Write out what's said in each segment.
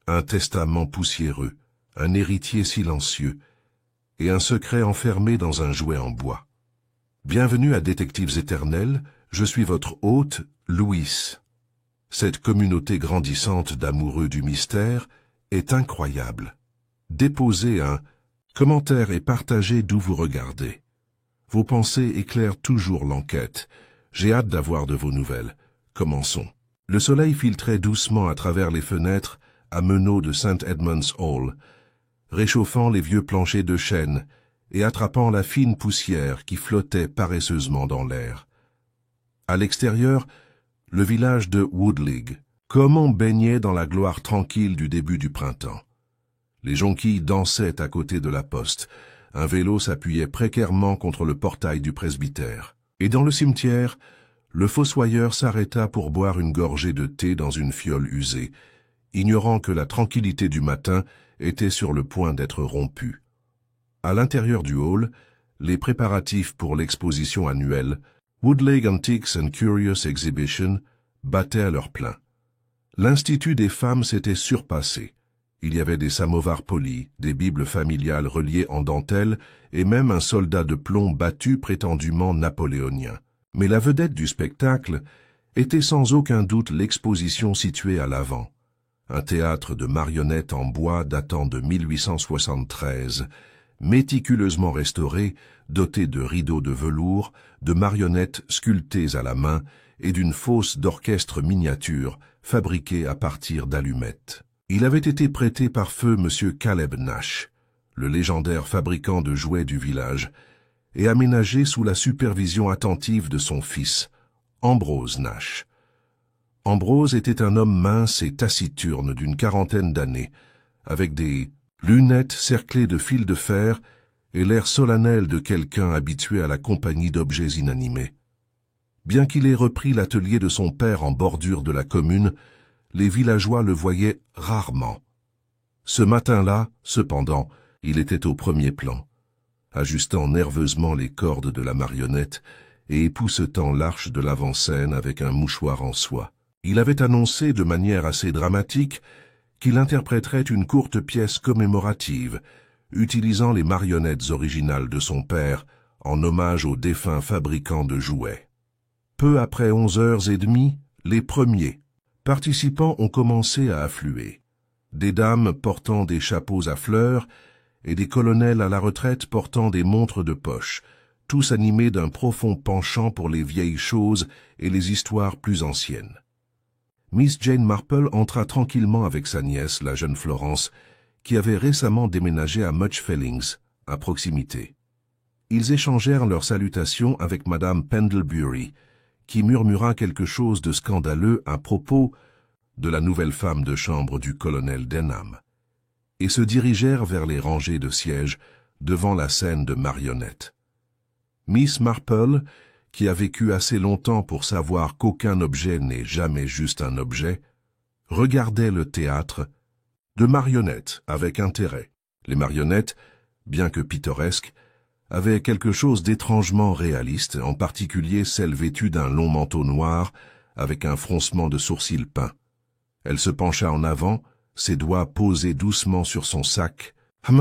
un testament poussiéreux, un héritier silencieux, et un secret enfermé dans un jouet en bois. Bienvenue à Détectives éternels, je suis votre hôte, Louis. Cette communauté grandissante d'amoureux du mystère est incroyable. Déposez un commentaire et partagez d'où vous regardez. Vos pensées éclairent toujours l'enquête. J'ai hâte d'avoir de vos nouvelles. Commençons. Le soleil filtrait doucement à travers les fenêtres à meneaux de St. Edmund's Hall, réchauffant les vieux planchers de chêne et attrapant la fine poussière qui flottait paresseusement dans l'air. À l'extérieur, le village de Woodleague, comme on baignait dans la gloire tranquille du début du printemps. Les jonquilles dansaient à côté de la poste. Un vélo s'appuyait précairement contre le portail du presbytère. Et dans le cimetière, le fossoyeur s'arrêta pour boire une gorgée de thé dans une fiole usée, ignorant que la tranquillité du matin était sur le point d'être rompue. À l'intérieur du hall, les préparatifs pour l'exposition annuelle Woodleague Antiques and Curious Exhibition battaient à leur plein. L'Institut des femmes s'était surpassé. Il y avait des samovars polis, des bibles familiales reliées en dentelle et même un soldat de plomb battu prétendument napoléonien. Mais la vedette du spectacle était sans aucun doute l'exposition située à l'avant. Un théâtre de marionnettes en bois datant de 1873, méticuleusement restauré, doté de rideaux de velours, de marionnettes sculptées à la main et d'une fosse d'orchestre miniature fabriquée à partir d'allumettes. Il avait été prêté par feu M. Caleb Nash, le légendaire fabricant de jouets du village, et aménagé sous la supervision attentive de son fils, Ambrose Nash. Ambrose était un homme mince et taciturne d'une quarantaine d'années, avec des lunettes cerclées de fils de fer et l'air solennel de quelqu'un habitué à la compagnie d'objets inanimés. Bien qu'il ait repris l'atelier de son père en bordure de la commune, les villageois le voyaient rarement. Ce matin-là, cependant, il était au premier plan, ajustant nerveusement les cordes de la marionnette et époussetant l'arche de l'avant-scène avec un mouchoir en soie. Il avait annoncé de manière assez dramatique qu'il interpréterait une courte pièce commémorative, utilisant les marionnettes originales de son père en hommage au défunt fabricant de jouets. Peu après 11h30, les premiers participants ont commencé à affluer. Des dames portant des chapeaux à fleurs et des colonels à la retraite portant des montres de poche, tous animés d'un profond penchant pour les vieilles choses et les histoires plus anciennes. Miss Jane Marple entra tranquillement avec sa nièce, la jeune Florence, qui avait récemment déménagé à Much Fellings, à proximité. Ils échangèrent leurs salutations avec Madame Pendlebury, qui murmura quelque chose de scandaleux à propos de la nouvelle femme de chambre du colonel Denham, et se dirigèrent vers les rangées de sièges devant la scène de marionnettes. Miss Marple, qui a vécu assez longtemps pour savoir qu'aucun objet n'est jamais juste un objet, regardait le théâtre de marionnettes avec intérêt. Les marionnettes, bien que pittoresques, avaient quelque chose d'étrangement réaliste, en particulier celle vêtue d'un long manteau noir avec un froncement de sourcils peints. Elle se pencha en avant, ses doigts posés doucement sur son sac.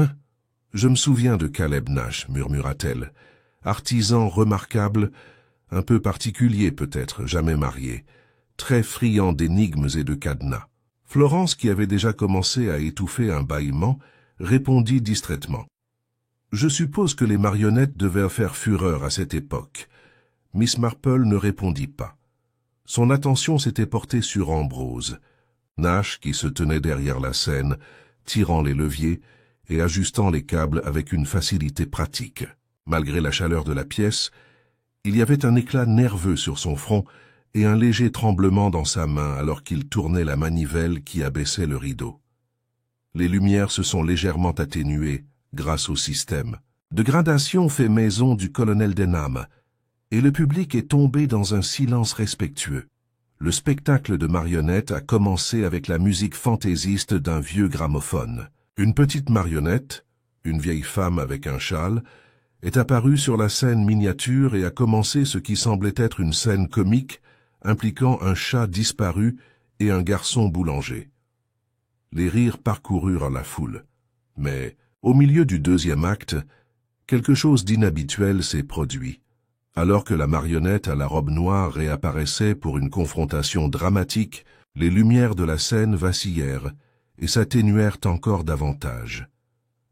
« Je me souviens de Caleb Nash, murmura-t-elle. Artisan remarquable, un peu particulier peut-être, jamais marié, très friand d'énigmes et de cadenas. » Florence, qui avait déjà commencé à étouffer un bâillement, répondit distraitement. « Je suppose que les marionnettes devaient faire fureur à cette époque. » Miss Marple ne répondit pas. Son attention s'était portée sur Ambrose, Nash qui se tenait derrière la scène, tirant les leviers et ajustant les câbles avec une facilité pratique. Malgré la chaleur de la pièce, il y avait un éclat nerveux sur son front et un léger tremblement dans sa main alors qu'il tournait la manivelle qui abaissait le rideau. Les lumières se sont légèrement atténuées grâce au système de gradation fait maison du colonel Denham, et le public est tombé dans un silence respectueux. Le spectacle de marionnettes a commencé avec la musique fantaisiste d'un vieux gramophone. Une petite marionnette, une vieille femme avec un châle, est apparue sur la scène miniature et a commencé ce qui semblait être une scène comique impliquant un chat disparu et un garçon boulanger. Les rires parcoururent la foule. Mais, au milieu du deuxième acte, quelque chose d'inhabituel s'est produit. Alors que la marionnette à la robe noire réapparaissait pour une confrontation dramatique, les lumières de la scène vacillèrent et s'atténuèrent encore davantage.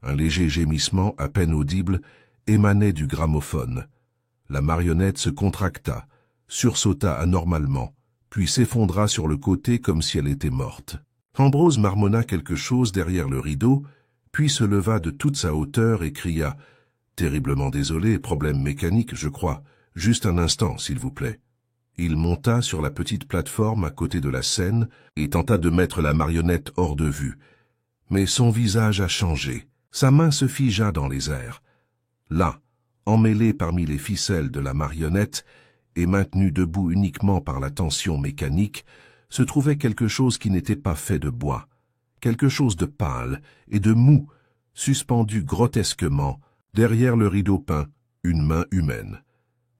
Un léger gémissement à peine audible émanait du gramophone. La marionnette se contracta, sursauta anormalement, puis s'effondra sur le côté comme si elle était morte. Ambrose marmonna quelque chose derrière le rideau, puis se leva de toute sa hauteur et cria « Terriblement désolé, problème mécanique, je crois. Juste un instant, s'il vous plaît. » Il monta sur la petite plateforme à côté de la scène et tenta de mettre la marionnette hors de vue. Mais son visage a changé. Sa main se figea dans les airs. Là, emmêlé parmi les ficelles de la marionnette et maintenu debout uniquement par la tension mécanique, se trouvait quelque chose qui n'était pas fait de bois, quelque chose de pâle et de mou, suspendu grotesquement derrière le rideau peint, une main humaine.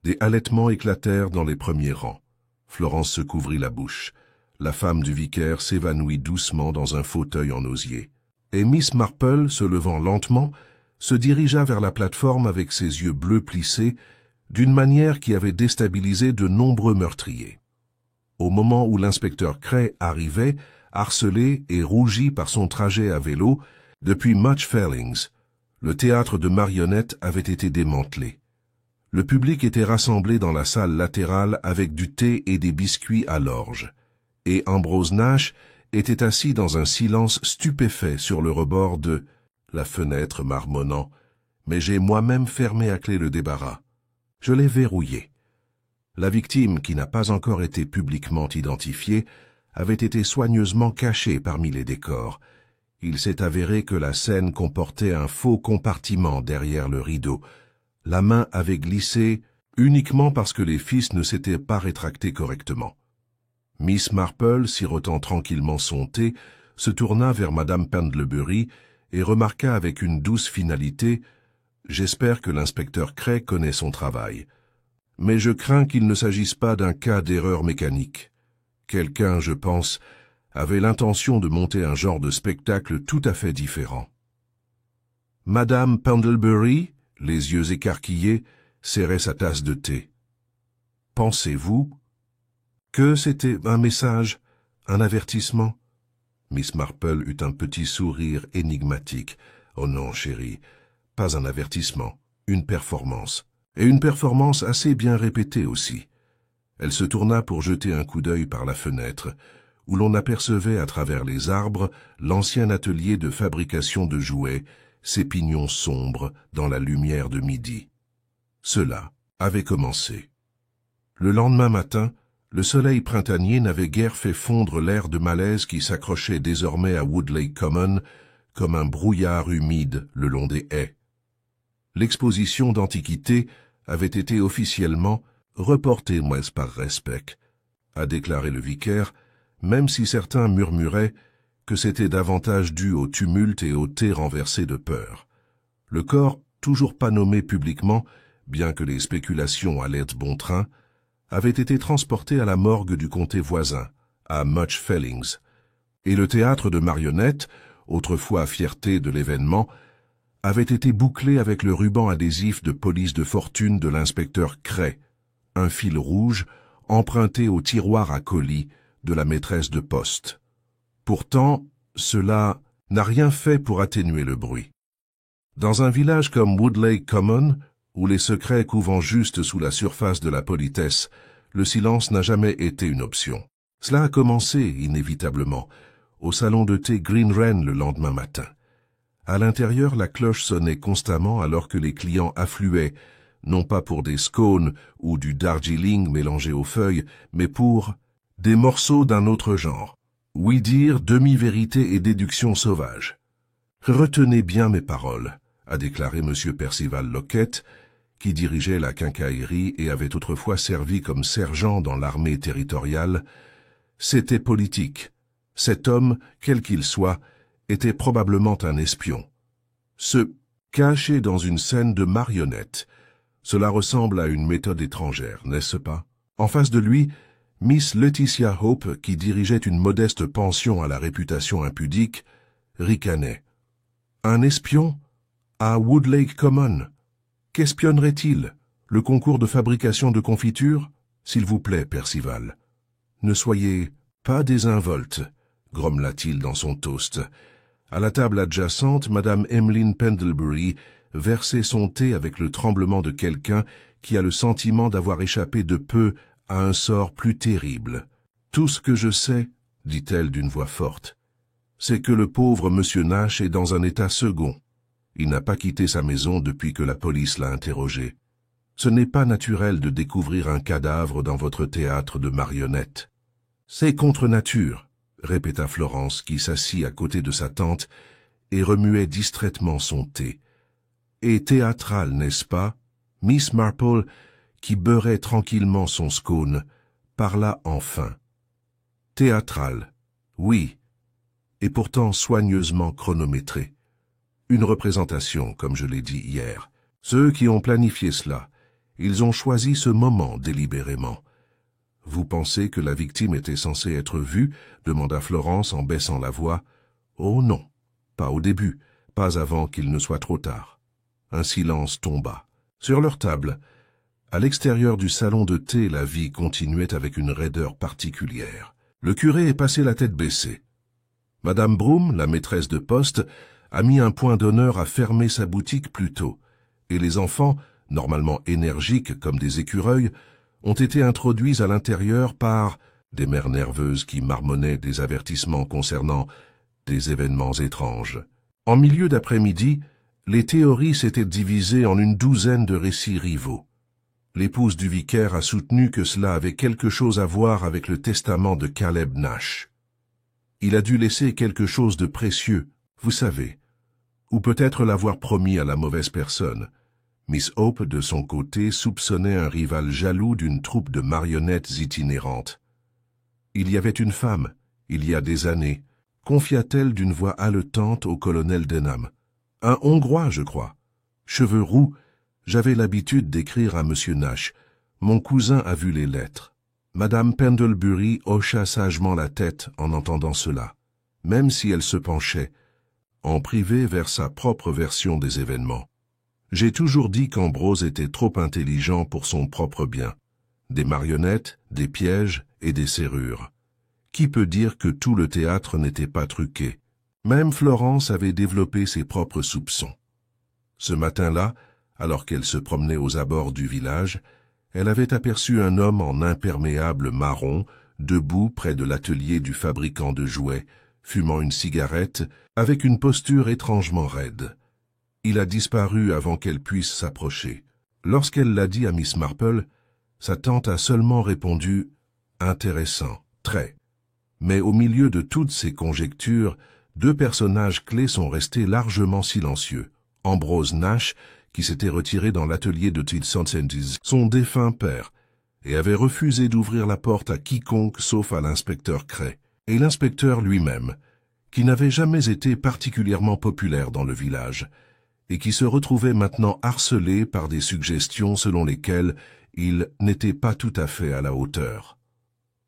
Des halètements éclatèrent dans les premiers rangs. Florence se couvrit la bouche. La femme du vicaire s'évanouit doucement dans un fauteuil en osier. Et Miss Marple, se levant lentement, se dirigea vers la plateforme avec ses yeux bleus plissés, d'une manière qui avait déstabilisé de nombreux meurtriers. Au moment où l'inspecteur Cray arrivait, harcelé et rougi par son trajet à vélo, depuis Much Fellings, le théâtre de marionnettes avait été démantelé. Le public était rassemblé dans la salle latérale avec du thé et des biscuits à l'orge, et Ambrose Nash était assis dans un silence stupéfait sur le rebord de la fenêtre, marmonnant « Mais j'ai moi-même fermé à clé le débarras. Je l'ai verrouillé. » La victime, qui n'a pas encore été publiquement identifiée, avait été soigneusement cachée parmi les décors. Il s'est avéré que la scène comportait un faux compartiment derrière le rideau. La main avait glissé uniquement parce que les fils ne s'étaient pas rétractés correctement. Miss Marple, sirotant tranquillement son thé, se tourna vers Madame Pendlebury et remarqua avec une douce finalité « J'espère que l'inspecteur Cray connaît son travail. Mais je crains qu'il ne s'agisse pas d'un cas d'erreur mécanique. Quelqu'un, je pense, avait l'intention de monter un genre de spectacle tout à fait différent. » Madame Pendlebury, les yeux écarquillés, serrait sa tasse de thé. « Pensez-vous que c'était un message, un avertissement ?» Miss Marple eut un petit sourire énigmatique. « Oh non, chérie, pas un avertissement, une performance. Et une performance assez bien répétée aussi. » Elle se tourna pour jeter un coup d'œil par la fenêtre, où l'on apercevait à travers les arbres l'ancien atelier de fabrication de jouets, ses pignons sombres dans la lumière de midi. Cela avait commencé. Le lendemain matin, le soleil printanier n'avait guère fait fondre l'air de malaise qui s'accrochait désormais à Woodlake Common comme un brouillard humide le long des haies. L'exposition d'antiquités avait été officiellement reportée, moins par respect, a déclaré le vicaire, même si certains murmuraient que c'était davantage dû au tumulte et au thé renversé de peur. Le corps, toujours pas nommé publiquement, bien que les spéculations allaient bon train, avait été transporté à la morgue du comté voisin, à Much Fellings, et le théâtre de marionnettes, autrefois fierté de l'événement, avait été bouclé avec le ruban adhésif de police de fortune de l'inspecteur Cray, un fil rouge emprunté au tiroir à colis de la maîtresse de poste. Pourtant, cela n'a rien fait pour atténuer le bruit. Dans un village comme Woodlake Common, où les secrets couvant juste sous la surface de la politesse, le silence n'a jamais été une option. Cela a commencé, inévitablement, au salon de thé Green Wren le lendemain matin. À l'intérieur, la cloche sonnait constamment alors que les clients affluaient, non pas pour des scones ou du Darjeeling mélangé aux feuilles, mais pour des morceaux d'un autre genre. Oui dire, demi-vérité et déduction sauvage. « Retenez bien mes paroles », a déclaré M. Percival Lockett, qui dirigeait la quincaillerie et avait autrefois servi comme sergent dans l'armée territoriale. C'était politique. Cet homme, quel qu'il soit, était probablement un espion. Se cacher dans une scène de marionnettes, cela ressemble à une méthode étrangère, n'est-ce pas? En face de lui, Miss Laetitia Hope, qui dirigeait une modeste pension à la réputation impudique, ricanait. Un espion? À Woodlake Common? Qu'espionnerait-il? Le concours de fabrication de confitures? S'il vous plaît, Percival. Ne soyez pas désinvolte, grommela-t-il dans son toast. À la table adjacente, Madame Emmeline Pendlebury versait son thé avec le tremblement de quelqu'un qui a le sentiment d'avoir échappé de peu à un sort plus terrible. « Tout ce que je sais, dit-elle d'une voix forte, c'est que le pauvre Monsieur Nash est dans un état second. Il n'a pas quitté sa maison depuis que la police l'a interrogé. Ce n'est pas naturel de découvrir un cadavre dans votre théâtre de marionnettes. »« C'est contre nature, » répéta Florence, qui s'assit à côté de sa tante et remuait distraitement son thé. « Et théâtral, n'est-ce pas ?» Miss Marple, qui beurrait tranquillement son scone, parla enfin. « Théâtral, oui, et pourtant soigneusement chronométré. Une représentation, comme je l'ai dit hier. Ceux qui ont planifié cela, ils ont choisi ce moment délibérément. Vous pensez que la victime était censée être vue? Demanda Florence en baissant la voix. Oh non, pas au début, pas avant qu'il ne soit trop tard. Un silence tomba. Sur leur table, à l'extérieur du salon de thé, la vie continuait avec une raideur particulière. Le curé est passé la tête baissée. Madame Broom, la maîtresse de poste, a mis un point d'honneur à fermer sa boutique plus tôt, et les enfants, normalement énergiques comme des écureuils, ont été introduits à l'intérieur par des mères nerveuses qui marmonnaient des avertissements concernant des événements étranges. En milieu d'après-midi, les théories s'étaient divisées en une douzaine de récits rivaux. L'épouse du vicaire a soutenu que cela avait quelque chose à voir avec le testament de Caleb Nash. Il a dû laisser quelque chose de précieux, vous savez, ou peut-être l'avoir promis à la mauvaise personne. Miss Hope, de son côté, soupçonnait un rival jaloux d'une troupe de marionnettes itinérantes. Il y avait une femme, il y a des années, confia-t-elle d'une voix haletante au colonel Denham. Un Hongrois, je crois. Cheveux roux, j'avais l'habitude d'écrire à Monsieur Nash. Mon cousin a vu les lettres. Madame Pendlebury hocha sagement la tête en entendant cela, même si elle se penchait, en privé vers sa propre version des événements. J'ai toujours dit qu'Ambrose était trop intelligent pour son propre bien. Des marionnettes, des pièges et des serrures. Qui peut dire que tout le théâtre n'était pas truqué? Même Florence avait développé ses propres soupçons. Ce matin-là, alors qu'elle se promenait aux abords du village, elle avait aperçu un homme en imperméable marron, debout près de l'atelier du fabricant de jouets, fumant une cigarette, avec une posture étrangement raide. Il a disparu avant qu'elle puisse s'approcher. Lorsqu'elle l'a dit à Miss Marple, sa tante a seulement répondu « Intéressant, très ». Mais au milieu de toutes ces conjectures, deux personnages clés sont restés largement silencieux. Ambrose Nash, qui s'était retiré dans l'atelier de Tilson Sandys, son défunt père, et avait refusé d'ouvrir la porte à quiconque sauf à l'inspecteur Cray, et l'inspecteur lui-même, qui n'avait jamais été particulièrement populaire dans le village, et qui se retrouvait maintenant harcelé par des suggestions selon lesquelles il n'était pas tout à fait à la hauteur.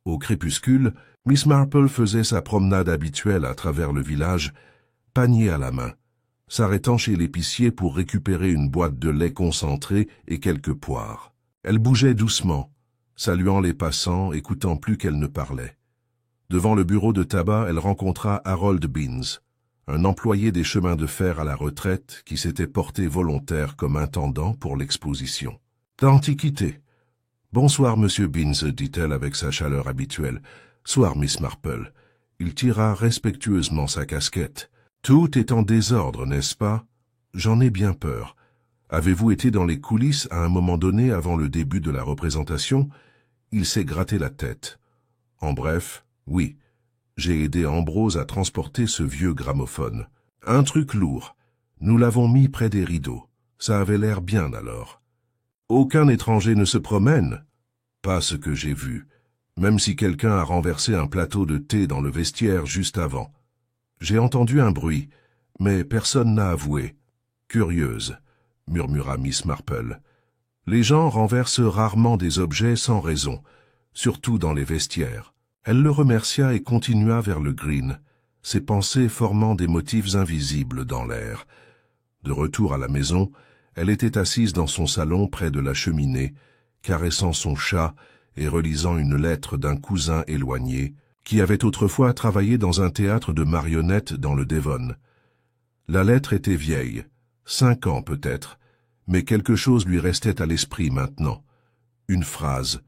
Au crépuscule, Miss Marple faisait sa promenade habituelle à travers le village, panier à la main, s'arrêtant chez l'épicier pour récupérer une boîte de lait concentré et quelques poires. Elle bougeait doucement, saluant les passants, écoutant plus qu'elle ne parlait. Devant le bureau de tabac, elle rencontra Harold Beans, un employé des chemins de fer à la retraite qui s'était porté volontaire comme intendant pour l'exposition. « D'Antiquité. »« Bonsoir, Monsieur Beans, dit-elle avec sa chaleur habituelle. »« Soir, Miss Marple. » Il tira respectueusement sa casquette. « Tout est en désordre, n'est-ce pas? J'en ai bien peur. Avez-vous été dans les coulisses à un moment donné avant le début de la représentation ?» Il s'est gratté la tête. « En bref, oui. J'ai aidé Ambrose à transporter ce vieux gramophone. Un truc lourd. Nous l'avons mis près des rideaux. Ça avait l'air bien alors. Aucun étranger ne se promène. Pas ce que j'ai vu. Même si quelqu'un a renversé un plateau de thé dans le vestiaire juste avant. J'ai entendu un bruit, mais personne n'a avoué. Curieuse, murmura Miss Marple. Les gens renversent rarement des objets sans raison, surtout dans les vestiaires. Elle le remercia et continua vers le green, ses pensées formant des motifs invisibles dans l'air. De retour à la maison, elle était assise dans son salon près de la cheminée, caressant son chat et relisant une lettre d'un cousin éloigné qui avait autrefois travaillé dans un théâtre de marionnettes dans le Devon. La lettre était vieille, 5 ans peut-être, mais quelque chose lui restait à l'esprit maintenant. Une phrase,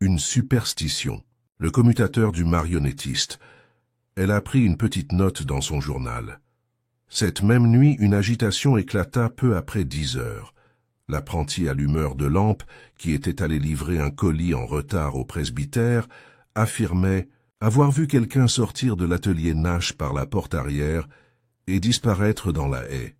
une superstition, le commutateur du marionnettiste. Elle a pris une petite note dans son journal. Cette même nuit, une agitation éclata peu après 10 heures. L'apprenti allumeur de lampe, qui était allé livrer un colis en retard au presbytère, affirmait avoir vu quelqu'un sortir de l'atelier Nash par la porte arrière et disparaître dans la haie.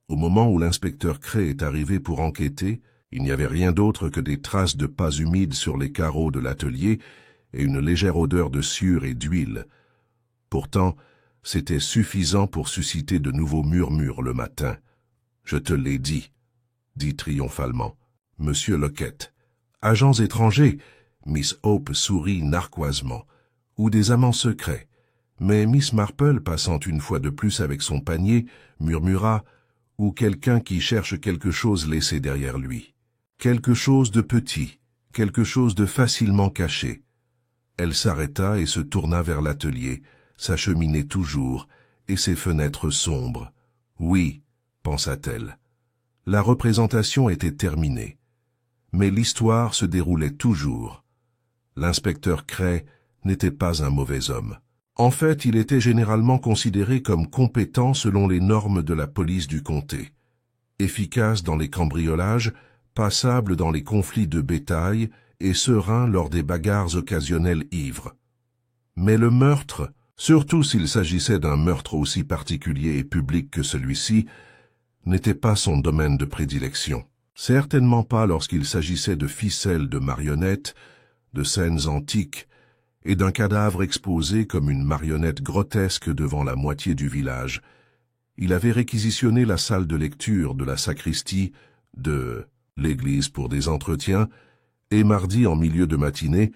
Au moment où l'inspecteur Cray est arrivé pour enquêter, il n'y avait rien d'autre que des traces de pas humides sur les carreaux de l'atelier et une légère odeur de sueur et d'huile. Pourtant, c'était suffisant pour susciter de nouveaux murmures le matin. « Je te l'ai dit », dit triomphalement « Monsieur Lockett. »« Agents étrangers » Miss Hope sourit narquoisement. « Ou des amants secrets. » Mais Miss Marple, passant une fois de plus avec son panier, murmura « Ou quelqu'un qui cherche quelque chose laissé derrière lui. Quelque chose de petit, quelque chose de facilement caché. » Elle s'arrêta et se tourna vers l'atelier, sa cheminée toujours, et ses fenêtres sombres. « Oui, » pensa-t-elle. La représentation était terminée. Mais l'histoire se déroulait toujours. L'inspecteur Cray n'était pas un mauvais homme. En fait, il était généralement considéré comme compétent selon les normes de la police du comté. Efficace dans les cambriolages, passable dans les conflits de bétail et serein lors des bagarres occasionnelles ivres. Mais le meurtre, surtout s'il s'agissait d'un meurtre aussi particulier et public que celui-ci, n'était pas son domaine de prédilection. Certainement pas lorsqu'il s'agissait de ficelles de marionnettes, de scènes antiques et d'un cadavre exposé comme une marionnette grotesque devant la moitié du village. Il avait réquisitionné la salle de lecture de la sacristie de l'église pour des entretiens, et mardi en milieu de matinée,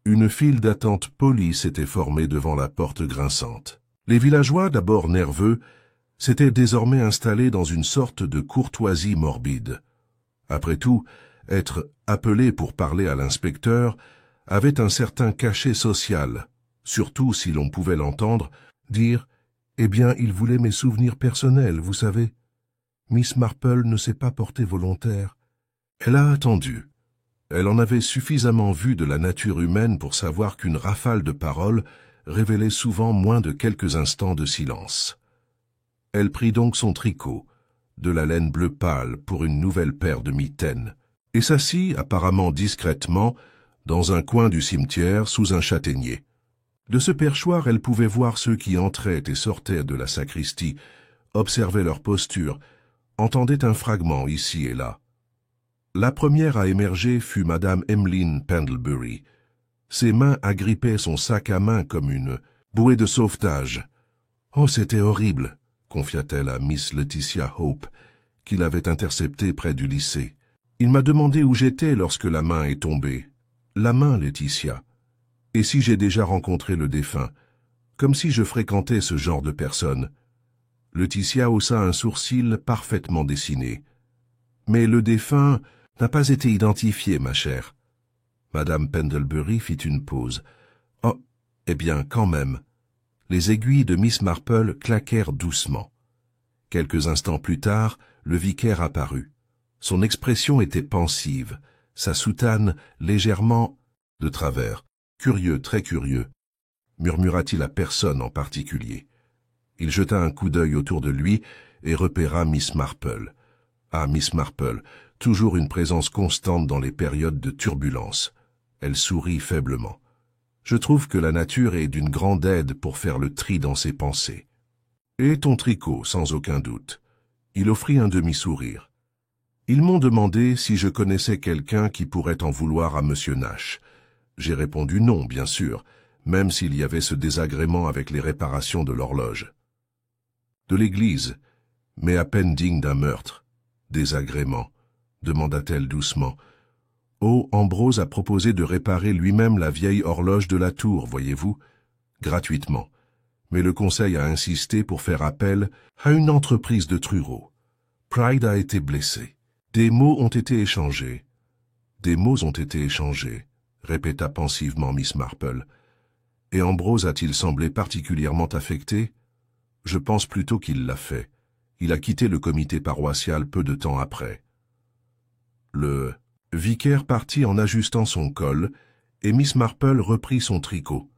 une file d'attente polie s'était formée devant la porte grinçante. Les villageois, d'abord nerveux, s'étaient désormais installés dans une sorte de courtoisie morbide. Après tout, être appelé pour parler à l'inspecteur avait un certain cachet social, surtout si l'on pouvait l'entendre dire « Eh bien, il voulait mes souvenirs personnels, vous savez. Miss Marple ne s'est pas portée volontaire. » Elle a attendu. Elle en avait suffisamment vu de la nature humaine pour savoir qu'une rafale de paroles révélait souvent moins de quelques instants de silence. Elle prit donc son tricot, de la laine bleu pâle pour une nouvelle paire de mitaines, et s'assit apparemment discrètement dans un coin du cimetière sous un châtaignier. De ce perchoir, elle pouvait voir ceux qui entraient et sortaient de la sacristie, observait leur posture, entendait un fragment ici et là. La première à émerger fut Madame Emmeline Pendlebury. Ses mains agrippaient son sac à main comme une bouée de sauvetage. « Oh, c'était horrible !» confia-t-elle à Miss Laetitia Hope, qui l'avait interceptée près du lycée. « Il m'a demandé où j'étais lorsque la main est tombée. »« La main, Laetitia. Et si j'ai déjà rencontré le défunt, comme si je fréquentais ce genre de personne. » Laetitia haussa un sourcil parfaitement dessiné. « Mais le défunt n'a pas été identifié, ma chère. » Madame Pendlebury fit une pause. « Oh, eh bien, quand même. » Les aiguilles de Miss Marple claquèrent doucement. Quelques instants plus tard, le vicaire apparut. Son expression était pensive, sa soutane légèrement de travers. « Curieux, très curieux », murmura-t-il à personne en particulier. Il jeta un coup d'œil autour de lui et repéra Miss Marple. Ah, Miss Marple, toujours une présence constante dans les périodes de turbulence. Elle sourit faiblement. Je trouve que la nature est d'une grande aide pour faire le tri dans ses pensées. Et ton tricot, sans aucun doute. Il offrit un demi-sourire. Ils m'ont demandé si je connaissais quelqu'un qui pourrait en vouloir à Monsieur Nash. J'ai répondu non, bien sûr, même s'il y avait ce désagrément avec les réparations de l'horloge. De l'église, mais à peine digne d'un meurtre. Désagrément, demanda-t-elle doucement. Oh, Ambrose a proposé de réparer lui-même la vieille horloge de la tour, voyez-vous, gratuitement. Mais le conseil a insisté pour faire appel à une entreprise de Truro. Pride a été blessé. Des mots ont été échangés. Des mots ont été échangés, répéta pensivement Miss Marple. Et Ambrose a-t-il semblé particulièrement affecté? Je pense plutôt qu'il l'a fait. Il a quitté le comité paroissial peu de temps après. Le vicaire partit en ajustant son col, et Miss Marple reprit son tricot.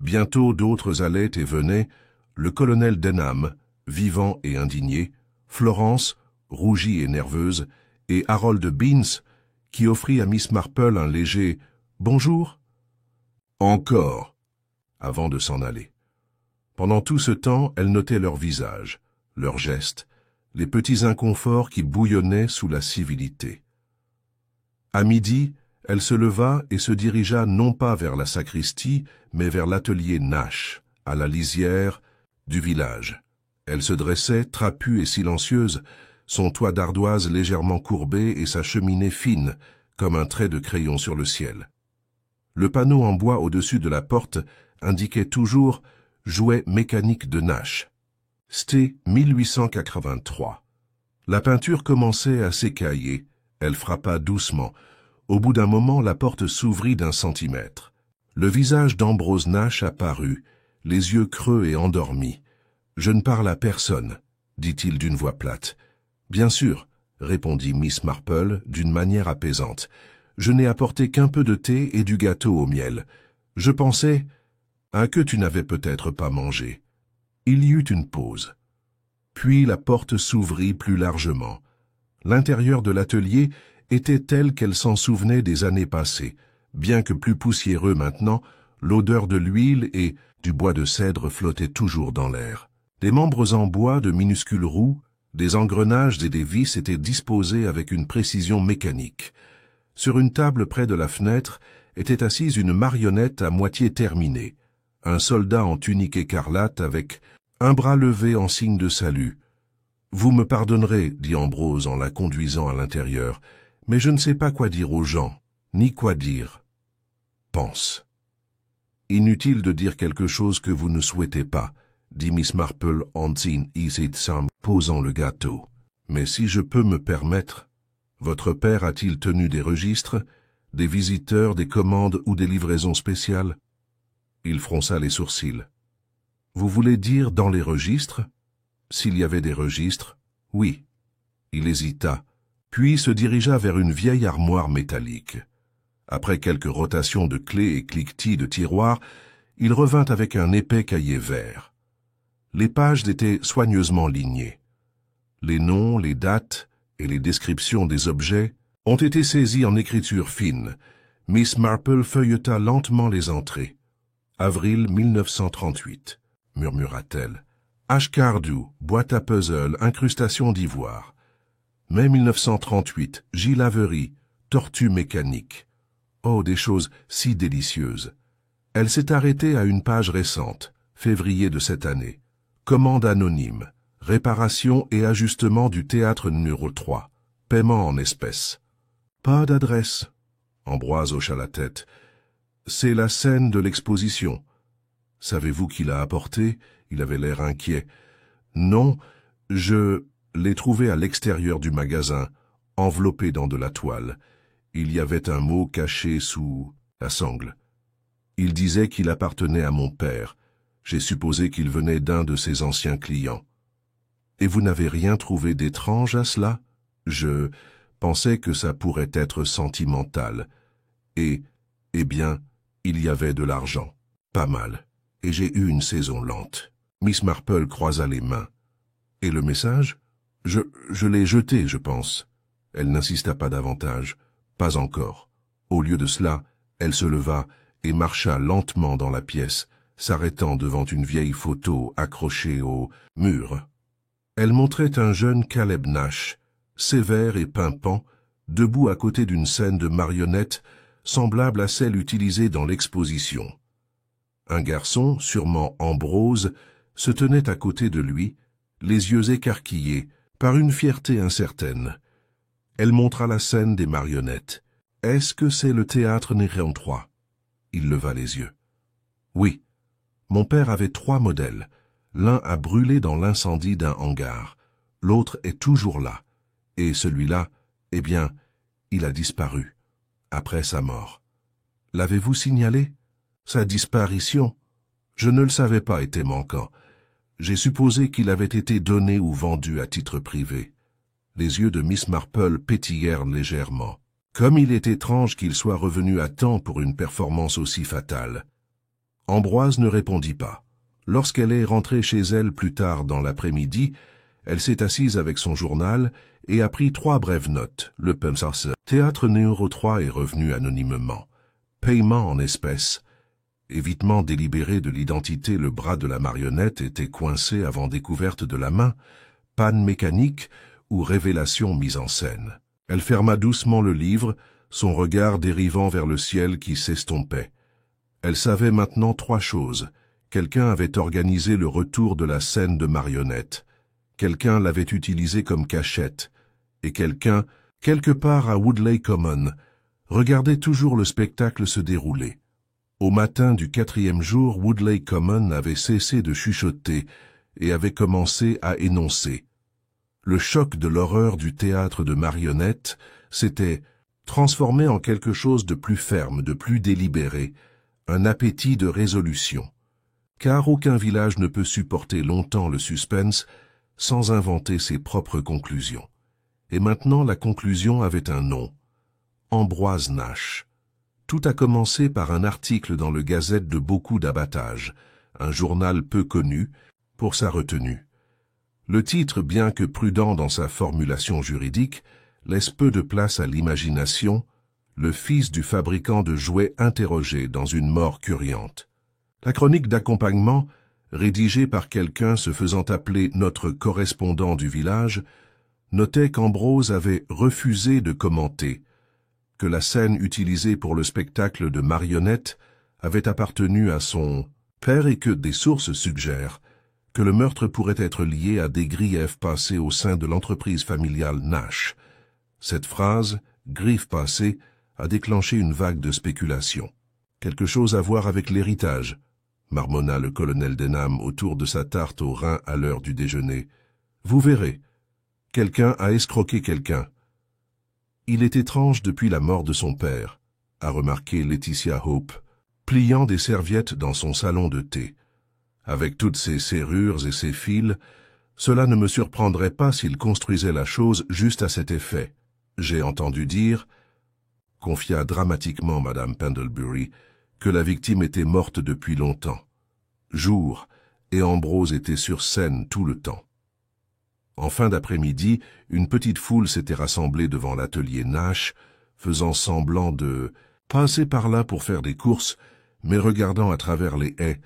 Bientôt d'autres allaient et venaient, le colonel Denham, vivant et indigné, Florence, rougie et nerveuse, et Harold Beans, qui offrit à Miss Marple un léger « Bonjour » encore, avant de s'en aller. Pendant tout ce temps, elle notait leurs visages, leurs gestes, les petits inconforts qui bouillonnaient sous la civilité. À midi, elle se leva et se dirigea non pas vers la sacristie, mais vers l'atelier Nash, à la lisière du village. Elle se dressait, trapue et silencieuse, son toit d'ardoise légèrement courbé et sa cheminée fine, comme un trait de crayon sur le ciel. Le panneau en bois au-dessus de la porte indiquait toujours « Jouet mécanique de Nash ». C'était 1883. La peinture commençait à s'écailler. Elle frappa doucement. Au bout d'un moment, la porte s'ouvrit d'1 centimètre. Le visage d'Ambrose Nash apparut, les yeux creux et endormis. « Je ne parle à personne », dit-il d'une voix plate. « Bien sûr », répondit Miss Marple d'une manière apaisante. « Je n'ai apporté qu'un peu de thé et du gâteau au miel. Je pensais que tu n'avais peut-être pas mangé. » Il y eut une pause. Puis la porte s'ouvrit plus largement. L'intérieur de l'atelier était tel qu'elle s'en souvenait des années passées. Bien que plus poussiéreux maintenant, l'odeur de l'huile et du bois de cèdre flottait toujours dans l'air. Des membres en bois de minuscules roues, des engrenages et des vis étaient disposés avec une précision mécanique. Sur une table près de la fenêtre était assise une marionnette à moitié terminée, un soldat en tunique écarlate avec un bras levé en signe de salut. « Vous me pardonnerez, dit Ambrose en la conduisant à l'intérieur, mais je ne sais pas quoi dire aux gens, ni quoi dire. Pense. » Inutile de dire quelque chose que vous ne souhaitez pas, dit Miss Marple en signe Sam, posant le gâteau. Mais si je peux me permettre, votre père a-t-il tenu des registres, des visiteurs, des commandes ou des livraisons spéciales? Il fronça les sourcils. Vous voulez dire dans les registres? S'il y avait des registres, oui. Il hésita, puis se dirigea vers une vieille armoire métallique. Après quelques rotations de clés et cliquetis de tiroirs, il revint avec un épais cahier vert. Les pages étaient soigneusement lignées. Les noms, les dates et les descriptions des objets ont été saisis en écriture fine. Miss Marple feuilleta lentement les entrées. Avril 1938, murmura-t-elle. Ashcardu, boîte à puzzle, incrustation d'ivoire. Mai 1938, gilaverie, tortue mécanique. Oh, des choses si délicieuses. Elle s'est arrêtée à une page récente, février de cette année. Commande anonyme, réparation et ajustement du théâtre numéro 3, paiement en espèces. Pas d'adresse. Ambroise hocha la tête. C'est la scène de l'exposition. Savez-vous qui l'a apporté? Il avait l'air inquiet. Non, je l'ai trouvé à l'extérieur du magasin, enveloppé dans de la toile. Il y avait un mot caché sous la sangle. Il disait qu'il appartenait à mon père. J'ai supposé qu'il venait d'un de ses anciens clients. Et vous n'avez rien trouvé d'étrange à cela? Je pensais que ça pourrait être sentimental. Et, eh bien, il y avait de l'argent. Pas mal. Et j'ai eu une saison lente. Miss Marple croisa les mains. Et le message? Je l'ai jeté, je pense. Elle n'insista pas davantage. Pas encore. Au lieu de cela, elle se leva et marcha lentement dans la pièce, s'arrêtant devant une vieille photo accrochée au mur. Elle montrait un jeune Caleb Nash, sévère et pimpant, debout à côté d'une scène de marionnettes semblable à celle utilisée dans l'exposition. Un garçon, sûrement Ambrose, se tenait à côté de lui, les yeux écarquillés, par une fierté incertaine. Elle montra la scène des marionnettes. Est-ce que c'est le théâtre Néréon 3 ?» Il leva les yeux. « Oui. Mon père avait 3 modèles. L'un a brûlé dans l'incendie d'un hangar. L'autre est toujours là. Et celui-là, eh bien, il a disparu, après sa mort. L'avez-vous signalé? Sa disparition? Je ne le savais pas était manquant. J'ai supposé qu'il avait été donné ou vendu à titre privé. » Les yeux de Miss Marple pétillèrent légèrement. Comme il est étrange qu'il soit revenu à temps pour une performance aussi fatale. Ambroise ne répondit pas. Lorsqu'elle est rentrée chez elle plus tard dans l'après-midi, elle s'est assise avec son journal et a pris 3 brèves notes. Le Pumsarce Théâtre Numéro 3 est revenu anonymement. Paiement en espèces. Évitement délibéré de l'identité, le bras de la marionnette était coincé avant découverte de la main, panne mécanique ou révélation mise en scène. Elle ferma doucement le livre, son regard dérivant vers le ciel qui s'estompait. Elle savait maintenant 3 choses. Quelqu'un avait organisé le retour de la scène de marionnette. Quelqu'un l'avait utilisé comme cachette. Et quelqu'un, quelque part à Woodleigh Common, regardait toujours le spectacle se dérouler. Au matin du 4e jour, Woodleigh Common avait cessé de chuchoter et avait commencé à énoncer. Le choc de l'horreur du théâtre de marionnettes s'était transformé en quelque chose de plus ferme, de plus délibéré, un appétit de résolution. Car aucun village ne peut supporter longtemps le suspense sans inventer ses propres conclusions. Et maintenant la conclusion avait un nom. Ambroise Nash. Tout a commencé par un article dans le Gazette de beaucoup d'abattage, un journal peu connu pour sa retenue. Le titre, bien que prudent dans sa formulation juridique, laisse peu de place à l'imagination, le fils du fabricant de jouets interrogé dans une mort curiante. La chronique d'accompagnement, rédigée par quelqu'un se faisant appeler notre correspondant du village, notait qu'Ambrose avait refusé de commenter, que la scène utilisée pour le spectacle de marionnettes avait appartenu à son père et que des sources suggèrent que le meurtre pourrait être lié à des griefs passés au sein de l'entreprise familiale Nash. Cette phrase, « griefs passés », a déclenché une vague de spéculation. « Quelque chose à voir avec l'héritage », marmonna le colonel Denham autour de sa tarte au rein à l'heure du déjeuner. « Vous verrez. Quelqu'un a escroqué quelqu'un. » « Il est étrange depuis la mort de son père », a remarqué Laetitia Hope, pliant des serviettes dans son salon de thé. Avec toutes ces serrures et ces fils, cela ne me surprendrait pas s'il construisait la chose juste à cet effet. J'ai entendu dire, confia dramatiquement Madame Pendlebury, que la victime était morte depuis longtemps. Jour, et Ambrose était sur scène tout le temps. En fin d'après-midi, une petite foule s'était rassemblée devant l'atelier Nash, faisant semblant de passer par là pour faire des courses, mais regardant à travers les haies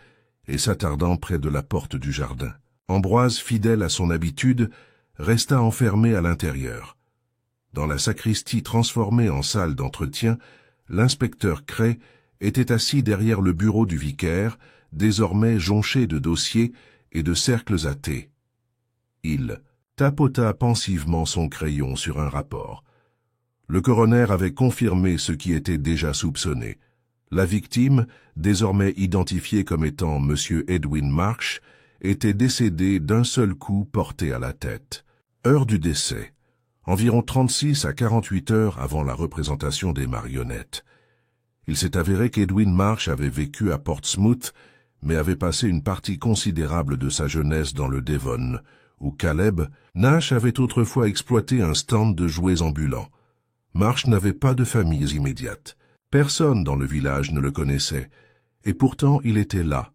et s'attardant près de la porte du jardin. Ambroise, fidèle à son habitude, resta enfermé à l'intérieur. Dans la sacristie transformée en salle d'entretien, l'inspecteur Cray était assis derrière le bureau du vicaire, désormais jonché de dossiers et de cercles à thé. Il tapota pensivement son crayon sur un rapport. Le coroner avait confirmé ce qui était déjà soupçonné. La victime, désormais identifiée comme étant M. Edwin Marsh, était décédée d'un seul coup porté à la tête. Heure du décès. Environ 36 à 48 heures avant la représentation des marionnettes. Il s'est avéré qu'Edwin Marsh avait vécu à Portsmouth, mais avait passé une partie considérable de sa jeunesse dans le Devon, où Caleb, Nash avait autrefois exploité un stand de jouets ambulants. Marsh n'avait pas de famille immédiate. Personne dans le village ne le connaissait, et pourtant il était là,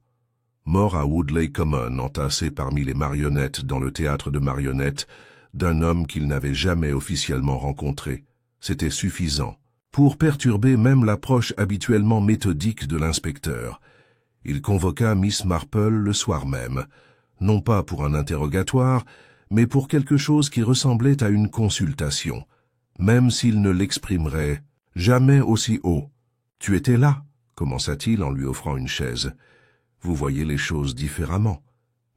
mort à Woodleigh Common, entassé parmi les marionnettes dans le théâtre de marionnettes d'un homme qu'il n'avait jamais officiellement rencontré. C'était suffisant pour perturber même l'approche habituellement méthodique de l'inspecteur. Il convoqua Miss Marple le soir même, non pas pour un interrogatoire, mais pour quelque chose qui ressemblait à une consultation, même s'il ne l'exprimerait jamais aussi haut. « Tu étais là », commença-t-il en lui offrant une chaise. « Vous voyez les choses différemment. »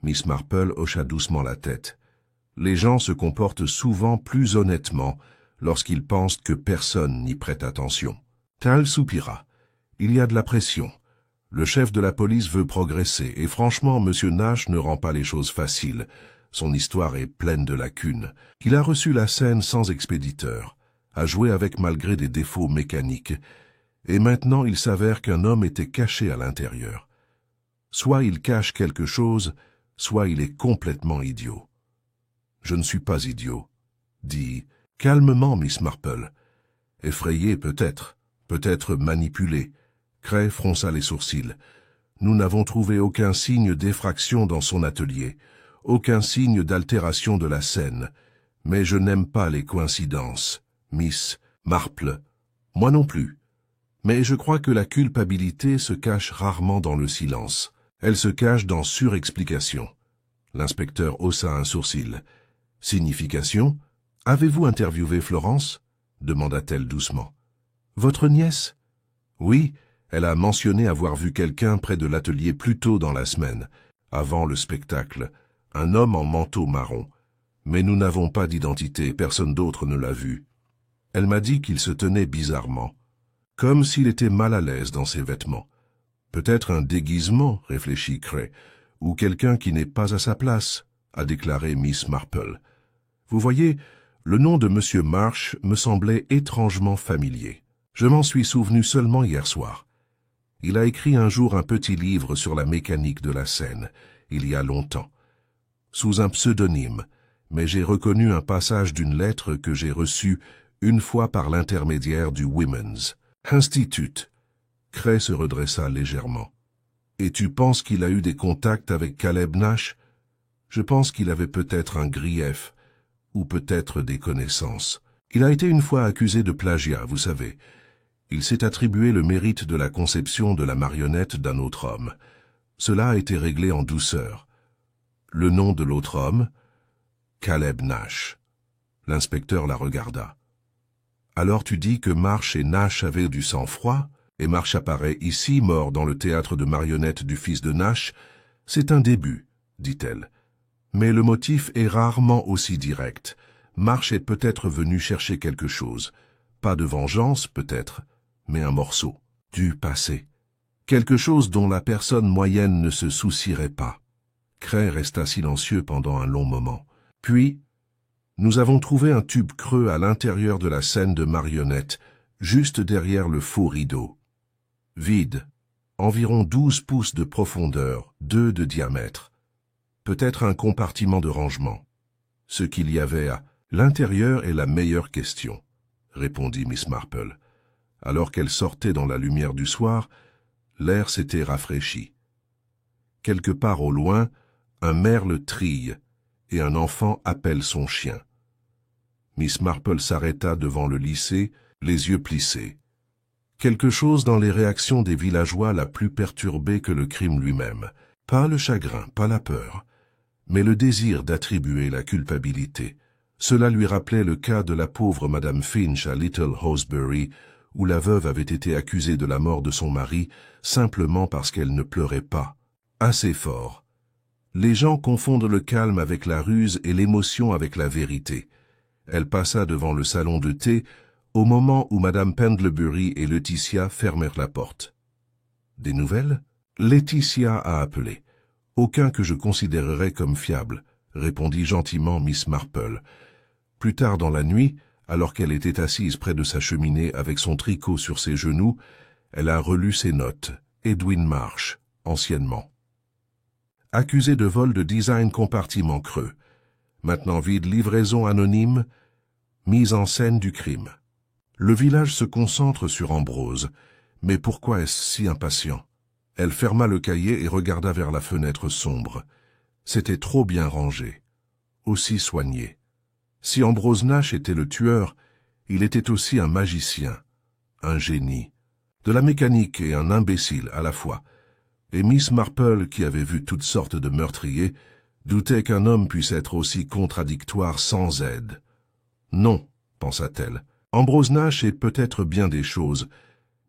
Miss Marple hocha doucement la tête. « Les gens se comportent souvent plus honnêtement lorsqu'ils pensent que personne n'y prête attention. Tal soupira. Il y a de la pression. Le chef de la police veut progresser, et franchement, M. Nash ne rend pas les choses faciles. Son histoire est pleine de lacunes. Il a reçu la scène sans expéditeur, a joué avec malgré des défauts mécaniques, et maintenant il s'avère qu'un homme était caché à l'intérieur. Soit il cache quelque chose, soit il est complètement idiot. « Je ne suis pas idiot », dit calmement Miss Marple. Effrayé peut-être manipulé. Cray fronça les sourcils. Nous n'avons trouvé aucun signe d'effraction dans son atelier, aucun signe d'altération de la scène. Mais je n'aime pas les coïncidences, Miss Marple. Moi non plus. Mais je crois que la culpabilité se cache rarement dans le silence. Elle se cache dans surexplication. L'inspecteur haussa un sourcil. Signification? Avez-vous interviewé Florence? Demanda-t-elle doucement. Votre nièce? Oui, elle a mentionné avoir vu quelqu'un près de l'atelier plus tôt dans la semaine, avant le spectacle, un homme en manteau marron. Mais nous n'avons pas d'identité, personne d'autre ne l'a vu. Elle m'a dit qu'il se tenait bizarrement, comme s'il était mal à l'aise dans ses vêtements. Peut-être un déguisement, réfléchit Cray, ou quelqu'un qui n'est pas à sa place, a déclaré Miss Marple. Vous voyez, le nom de M. Marsh me semblait étrangement familier. Je m'en suis souvenu seulement hier soir. Il a écrit un jour un petit livre sur la mécanique de la scène, il y a longtemps, sous un pseudonyme, mais j'ai reconnu un passage d'une lettre que j'ai reçue une fois par l'intermédiaire du Women's Institute. Cray se redressa légèrement. Et tu penses qu'il a eu des contacts avec Caleb Nash? Je pense qu'il avait peut-être un grief, ou peut-être des connaissances. Il a été une fois accusé de plagiat, vous savez. Il s'est attribué le mérite de la conception de la marionnette d'un autre homme. Cela a été réglé en douceur. Le nom de l'autre homme? Caleb Nash. L'inspecteur la regarda. Alors tu dis que Marsh et Nash avaient du sang-froid, et Marsh apparaît ici, mort dans le théâtre de marionnettes du fils de Nash. C'est un début, dit-elle. Mais le motif est rarement aussi direct. Marsh est peut-être venu chercher quelque chose. Pas de vengeance, peut-être, mais un morceau du passé. Quelque chose dont la personne moyenne ne se soucierait pas. Cray resta silencieux pendant un long moment. Puis, nous avons trouvé un tube creux à l'intérieur de la scène de marionnettes, juste derrière le faux rideau. Vide, environ 12 pouces de profondeur, 2 de diamètre. Peut-être un compartiment de rangement. Ce qu'il y avait à l'intérieur est la meilleure question, répondit Miss Marple. Alors qu'elle sortait dans la lumière du soir, l'air s'était rafraîchi. Quelque part au loin, un merle trille et un enfant appelle son chien. Miss Marple s'arrêta devant le lycée, les yeux plissés. Quelque chose dans les réactions des villageois l'a plus perturbée que le crime lui-même. Pas le chagrin, pas la peur, mais le désir d'attribuer la culpabilité. Cela lui rappelait le cas de la pauvre Madame Finch à Little Hawsbury, où la veuve avait été accusée de la mort de son mari simplement parce qu'elle ne pleurait pas assez fort. Les gens confondent le calme avec la ruse et l'émotion avec la vérité. Elle passa devant le salon de thé au moment où Madame Pendlebury et Laetitia fermèrent la porte. « Des nouvelles ?» Laetitia a appelé. « Aucun que je considérerais comme fiable », répondit gentiment Miss Marple. Plus tard dans la nuit, alors qu'elle était assise près de sa cheminée avec son tricot sur ses genoux, elle a relu ses notes. Edwin Marsh, anciennement. Accusé de vol de design compartiment creux. Maintenant vide livraison anonyme, mise en scène du crime. Le village se concentre sur Ambrose. Mais pourquoi est-ce si impatient? Elle ferma le cahier et regarda vers la fenêtre sombre. C'était trop bien rangé, aussi soigné. Si Ambrose Nash était le tueur, il était aussi un magicien, un génie, de la mécanique et un imbécile à la fois. Et Miss Marple, qui avait vu toutes sortes de meurtriers, doutait qu'un homme puisse être aussi contradictoire sans aide. Non, pensa-t-elle, Ambrose Nash est peut-être bien des choses,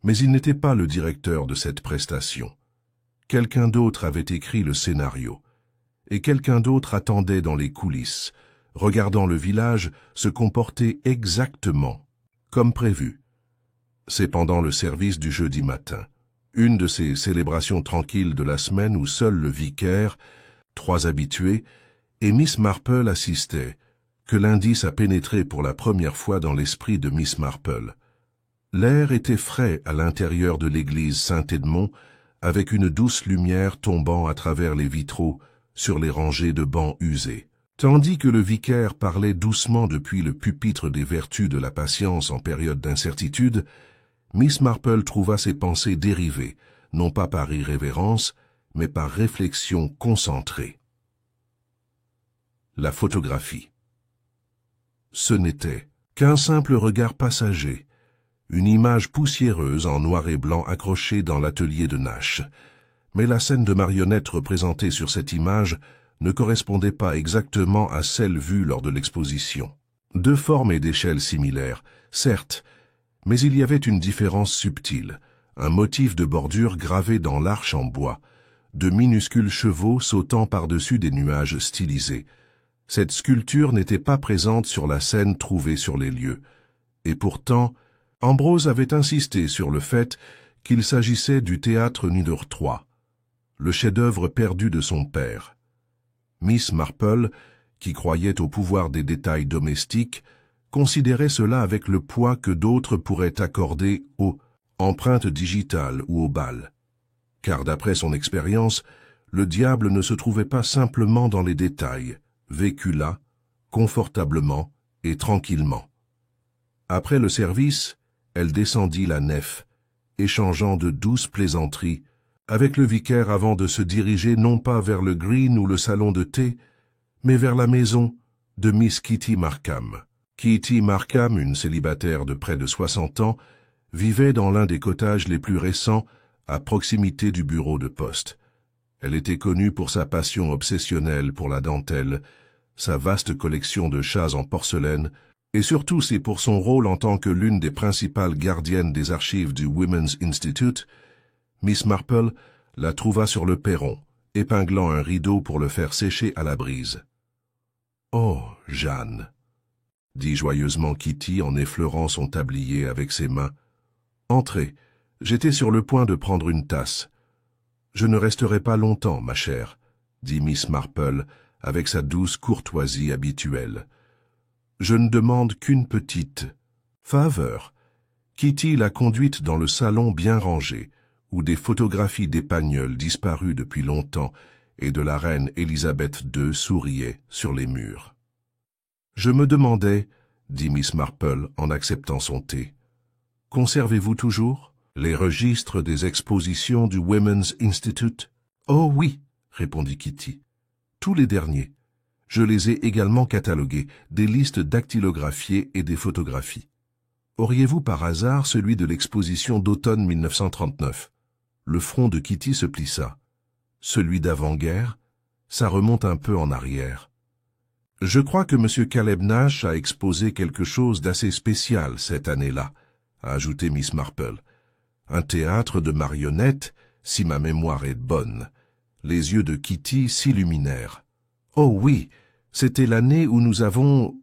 mais il n'était pas le directeur de cette prestation. Quelqu'un d'autre avait écrit le scénario, et quelqu'un d'autre attendait dans les coulisses, regardant le village se comporter exactement comme prévu. C'est pendant le service du jeudi matin, une de ces célébrations tranquilles de la semaine où seul le vicaire, 3 habitués, et Miss Marple assistaient, que l'indice a pénétré pour la première fois dans l'esprit de Miss Marple. L'air était frais à l'intérieur de l'église Saint-Edmond, avec une douce lumière tombant à travers les vitraux sur les rangées de bancs usés. Tandis que le vicaire parlait doucement depuis le pupitre des vertus de la patience en période d'incertitude, Miss Marple trouva ses pensées dériver, non pas par irrévérence, mais par réflexion concentrée. La photographie. Ce n'était qu'un simple regard passager, une image poussiéreuse en noir et blanc accrochée dans l'atelier de Nash. Mais la scène de marionnette représentée sur cette image ne correspondait pas exactement à celle vue lors de l'exposition. 2 formes et d'échelles similaires, certes, mais il y avait une différence subtile, un motif de bordure gravé dans l'arche en bois, de minuscules chevaux sautant par-dessus des nuages stylisés. Cette sculpture n'était pas présente sur la scène trouvée sur les lieux, et pourtant, Ambrose avait insisté sur le fait qu'il s'agissait du théâtre numéro 3, le chef-d'œuvre perdu de son père. Miss Marple, qui croyait au pouvoir des détails domestiques, considérait cela avec le poids que d'autres pourraient accorder aux empreintes digitales ou aux balles. Car d'après son expérience, le diable ne se trouvait pas simplement dans les détails, vécu là, confortablement et tranquillement. Après le service, elle descendit la nef, échangeant de douces plaisanteries avec le vicaire avant de se diriger non pas vers le green ou le salon de thé, mais vers la maison de Miss Kitty Markham. Kitty Markham, une célibataire de près de 60 ans, vivait dans l'un des cottages les plus récents à proximité du bureau de poste. Elle était connue pour sa passion obsessionnelle pour la dentelle, sa vaste collection de châsses en porcelaine, et surtout c'est pour son rôle en tant que l'une des principales gardiennes des archives du Women's Institute. Miss Marple la trouva sur le perron, épinglant un rideau pour le faire sécher à la brise. « Oh, Jeanne !» dit joyeusement Kitty en effleurant son tablier avec ses mains. « Entrez, j'étais sur le point de prendre une tasse. »« Je ne resterai pas longtemps, ma chère, » dit Miss Marple avec sa douce courtoisie habituelle. « Je ne demande qu'une petite faveur. » Kitty l'a conduite dans le salon bien rangé, où des photographies d'épagnols disparus depuis longtemps et de la reine Élisabeth II souriaient sur les murs. « Je me demandais, » dit Miss Marple en acceptant son thé, « conservez-vous toujours les registres des expositions du Women's Institute ?»« Oh oui, » répondit Kitty, « tous les derniers. Je les ai également catalogués, des listes dactylographiées et des photographies. Auriez-vous par hasard celui de l'exposition d'automne 1939 ?» Le front de Kitty se plissa. « Celui d'avant-guerre, ça remonte un peu en arrière. » « Je crois que M. Caleb Nash a exposé quelque chose d'assez spécial cette année-là, » a ajouté Miss Marple. « Un théâtre de marionnettes, si ma mémoire est bonne. » Les yeux de Kitty s'illuminèrent. « Oh oui, c'était l'année où nous avons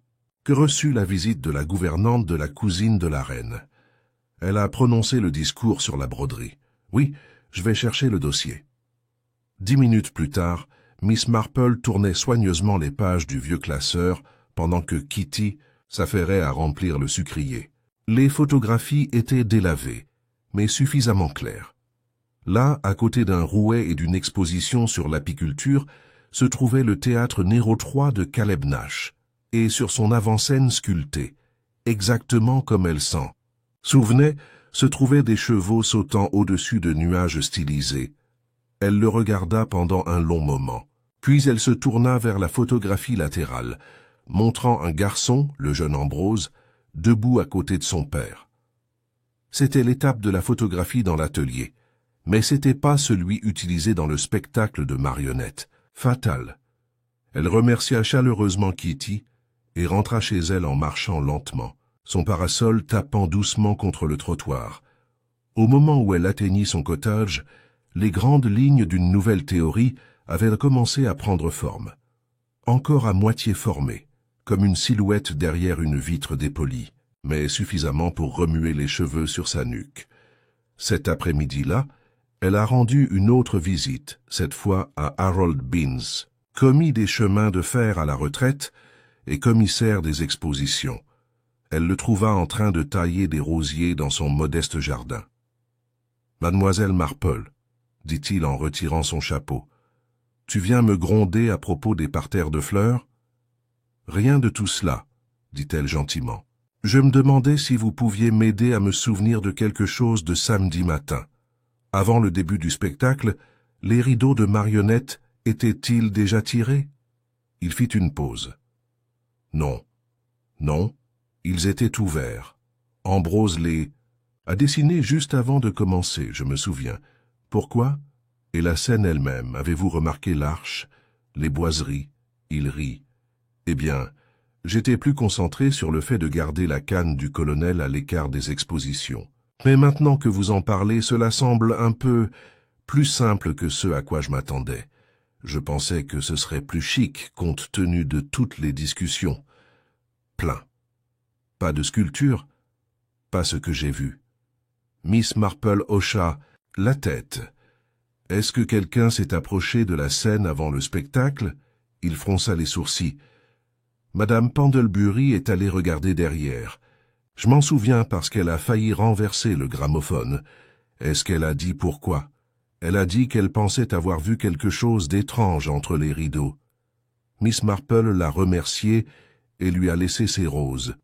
reçu la visite de la gouvernante de la cousine de la reine. Elle a prononcé le discours sur la broderie. Oui, je vais chercher le dossier. » 10 minutes plus tard, Miss Marple tournait soigneusement les pages du vieux classeur pendant que Kitty s'affairait à remplir le sucrier. Les photographies étaient délavées, mais suffisamment claires. Là, à côté d'un rouet et d'une exposition sur l'apiculture, se trouvait le théâtre Néro III de Caleb Nash, et sur son avant-scène sculptée, exactement comme elle s'en souvenait, se trouvaient des chevaux sautant au-dessus de nuages stylisés. Elle le regarda pendant un long moment. Puis elle se tourna vers la photographie latérale, montrant un garçon, le jeune Ambrose, debout à côté de son père. C'était l'étape de la photographie dans l'atelier, mais c'était pas celui utilisé dans le spectacle de marionnettes. Fatal. Elle remercia chaleureusement Kitty et rentra chez elle en marchant lentement, son parasol tapant doucement contre le trottoir. Au moment où elle atteignit son cottage, les grandes lignes d'une nouvelle théorie avaient commencé à prendre forme. Encore à moitié formées, comme une silhouette derrière une vitre dépolie, mais suffisamment pour remuer les cheveux sur sa nuque. Cet après-midi-là, elle a rendu une autre visite, cette fois à Harold Beans, commis des chemins de fer à la retraite et commissaire des expositions. Elle le trouva en train de tailler des rosiers dans son modeste jardin. « Mademoiselle Marple, » dit-il en retirant son chapeau, « tu viens me gronder à propos des parterres de fleurs ?»« Rien de tout cela, » dit-elle gentiment. « Je me demandais si vous pouviez m'aider à me souvenir de quelque chose de samedi matin. Avant le début du spectacle, les rideaux de marionnettes étaient-ils déjà tirés ?» Il fit une pause. « Non, non, ils étaient ouverts. Ambrose les a dessinés juste avant de commencer, je me souviens. Pourquoi? Et la scène elle-même, avez-vous remarqué l'arche, les boiseries? » Il rit. « Eh bien, j'étais plus concentré sur le fait de garder la canne du colonel à l'écart des expositions. Mais maintenant que vous en parlez, cela semble un peu plus simple que ce à quoi je m'attendais. Je pensais que ce serait plus chic, compte tenu de toutes les discussions. Plein. Pas de sculpture, pas ce que j'ai vu. » Miss Marple hocha la tête. « Est-ce que quelqu'un s'est approché de la scène avant le spectacle ?» Il fronça les sourcils. « Madame Pendlebury est allée regarder derrière. Je m'en souviens parce qu'elle a failli renverser le gramophone. Est-ce qu'elle a dit pourquoi? Elle a dit qu'elle pensait avoir vu quelque chose d'étrange entre les rideaux. Miss Marple l'a remerciée et lui a laissé ses roses.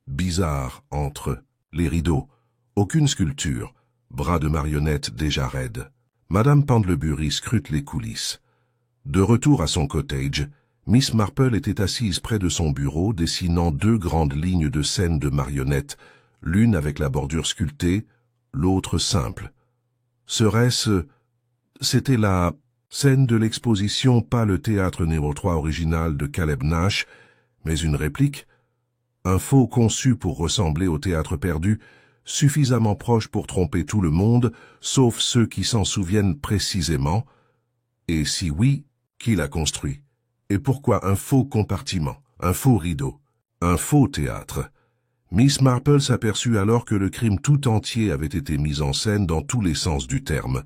Bizarre entre les rideaux. Aucune sculpture, bras de marionnette déjà raides. Madame Pendlebury scrute les coulisses. De retour à son cottage, Miss Marple était assise près de son bureau, dessinant deux grandes lignes de scènes de marionnettes, l'une avec la bordure sculptée, l'autre simple. Serait-ce... C'était la scène de l'exposition, pas le théâtre numéro 3 original de Caleb Nash, mais une réplique, un faux conçu pour ressembler au théâtre perdu, suffisamment proche pour tromper tout le monde, sauf ceux qui s'en souviennent précisément. Et si oui, qui l'a construit? Et pourquoi un faux compartiment, un faux rideau, un faux théâtre? Miss Marple s'aperçut alors que le crime tout entier avait été mis en scène dans tous les sens du terme.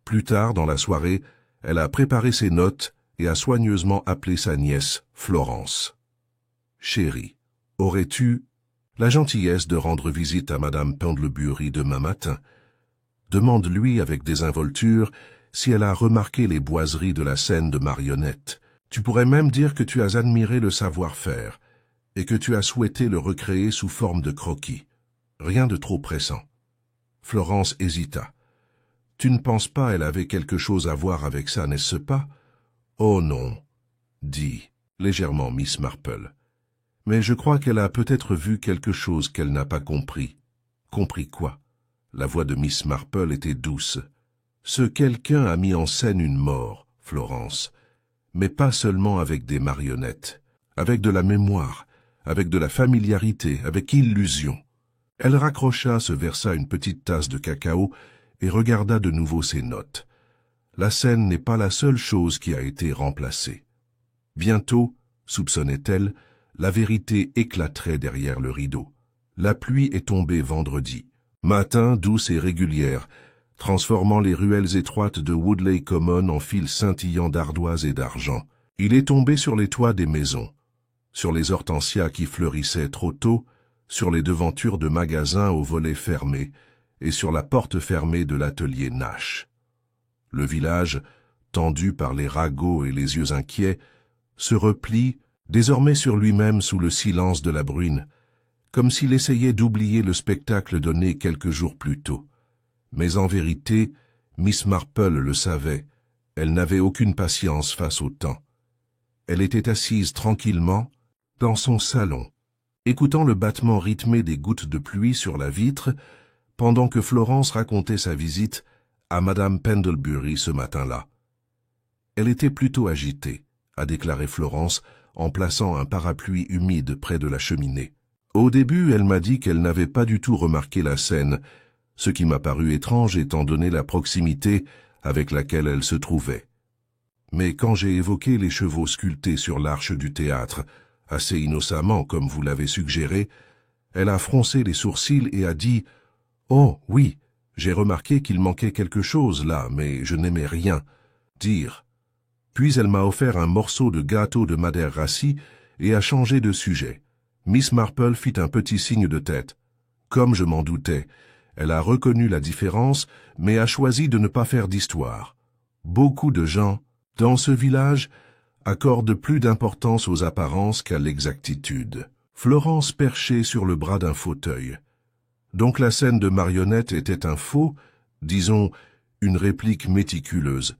Plus tard dans la soirée, elle a préparé ses notes et a soigneusement appelé sa nièce Florence. « Chérie, aurais-tu la gentillesse de rendre visite à Madame Pendlebury demain matin? Demande-lui avec désinvolture si elle a remarqué les boiseries de la scène de marionnettes. Tu pourrais même dire que tu as admiré le savoir-faire et que tu as souhaité le recréer sous forme de croquis. Rien de trop pressant. » Florence hésita. « Tu ne penses pas elle avait quelque chose à voir avec ça, n'est-ce pas? »« Oh non, » dit légèrement Miss Marple. « Mais je crois qu'elle a peut-être vu quelque chose qu'elle n'a pas compris. »« Compris quoi ?» La voix de Miss Marple était douce. « Ce quelqu'un a mis en scène une mort, Florence, mais pas seulement avec des marionnettes, avec de la mémoire, avec de la familiarité, avec illusion. » Elle raccrocha, se versa une petite tasse de cacao et regarda de nouveau ses notes. La scène n'est pas la seule chose qui a été remplacée. Bientôt, soupçonnait-elle, la vérité éclaterait derrière le rideau. La pluie est tombée vendredi. Matin douce et régulière, transformant les ruelles étroites de Woodley Common en fils scintillants d'ardoise et d'argent. Il est tombé sur les toits des maisons, sur les hortensias qui fleurissaient trop tôt, sur les devantures de magasins aux volets fermés et sur la porte fermée de l'atelier Nash. Le village, tendu par les ragots et les yeux inquiets, se replie désormais sur lui-même sous le silence de la bruine, comme s'il essayait d'oublier le spectacle donné quelques jours plus tôt. Mais en vérité, Miss Marple le savait, elle n'avait aucune patience face au temps. Elle était assise tranquillement dans son salon, écoutant le battement rythmé des gouttes de pluie sur la vitre, pendant que Florence racontait sa visite à Madame Pendlebury ce matin-là. Elle était plutôt agitée, a déclaré Florence, en plaçant un parapluie humide près de la cheminée. Au début, elle m'a dit qu'elle n'avait pas du tout remarqué la scène, ce qui m'a paru étrange étant donné la proximité avec laquelle elle se trouvait. Mais quand j'ai évoqué les chevaux sculptés sur l'arche du théâtre, Assez innocemment, comme vous l'avez suggéré, elle a froncé les sourcils et a dit « Oh, oui, j'ai remarqué qu'il manquait quelque chose là, mais je n'aimais rien. » Dire. Puis elle m'a offert un morceau de gâteau de Madère rassis et a changé de sujet. Miss Marple fit un petit signe de tête. Comme je m'en doutais, elle a reconnu la différence, mais a choisi de ne pas faire d'histoire. Beaucoup de gens, dans ce village, accordent plus d'importance aux apparences qu'à l'exactitude. Florence perchait sur le bras d'un fauteuil. Donc la scène de marionnette était un faux, disons, une réplique méticuleuse.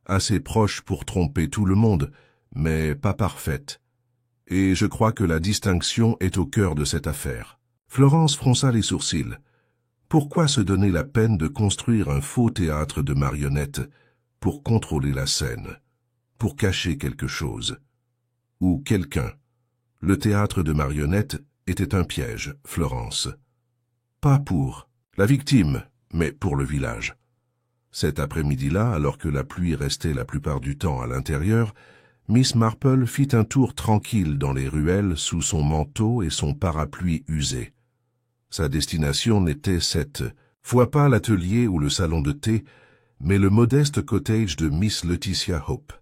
Assez proche pour tromper tout le monde, mais pas parfaite. Et je crois que la distinction est au cœur de cette affaire. Florence fronça les sourcils. Pourquoi se donner la peine de construire un faux théâtre de marionnettes pour contrôler la scène, pour cacher quelque chose, ou quelqu'un? Le théâtre de marionnettes était un piège, Florence. Pas pour la victime, mais pour le village. Cet après-midi-là, alors que la pluie restait la plupart du temps à l'intérieur, Miss Marple fit un tour tranquille dans les ruelles sous son manteau et son parapluie usé. Sa destination n'était cette fois pas l'atelier ou le salon de thé, mais le modeste cottage de Miss Laetitia Hope.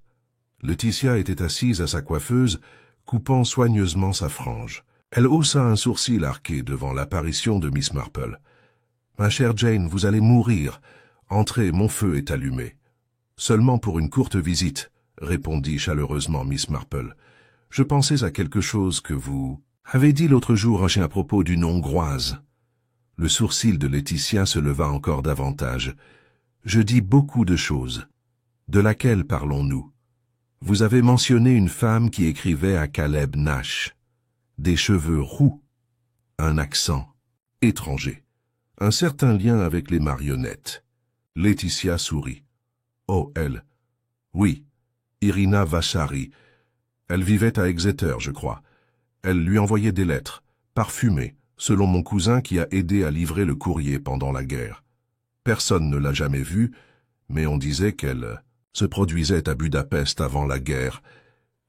Laetitia était assise à sa coiffeuse, coupant soigneusement sa frange. Elle haussa un sourcil arqué devant l'apparition de Miss Marple. « Ma chère Jane, vous allez mourir. Entrez, mon feu est allumé. »« Seulement pour une courte visite, » répondit chaleureusement Miss Marple. « Je pensais à quelque chose que vous avez dit l'autre jour à propos d'une Hongroise. » Le sourcil de Laetitia se leva encore davantage. « Je dis beaucoup de choses. De laquelle parlons-nous? Vous avez mentionné une femme qui écrivait à Caleb Nash. Des cheveux roux, un accent étranger, un certain lien avec les marionnettes. » Laetitia sourit. « Oh, elle. Oui, Irina Vachari. Elle vivait à Exeter, je crois. Elle lui envoyait des lettres, parfumées, selon mon cousin qui a aidé à livrer le courrier pendant la guerre. Personne ne l'a jamais vue, mais on disait qu'elle se produisait à Budapest avant la guerre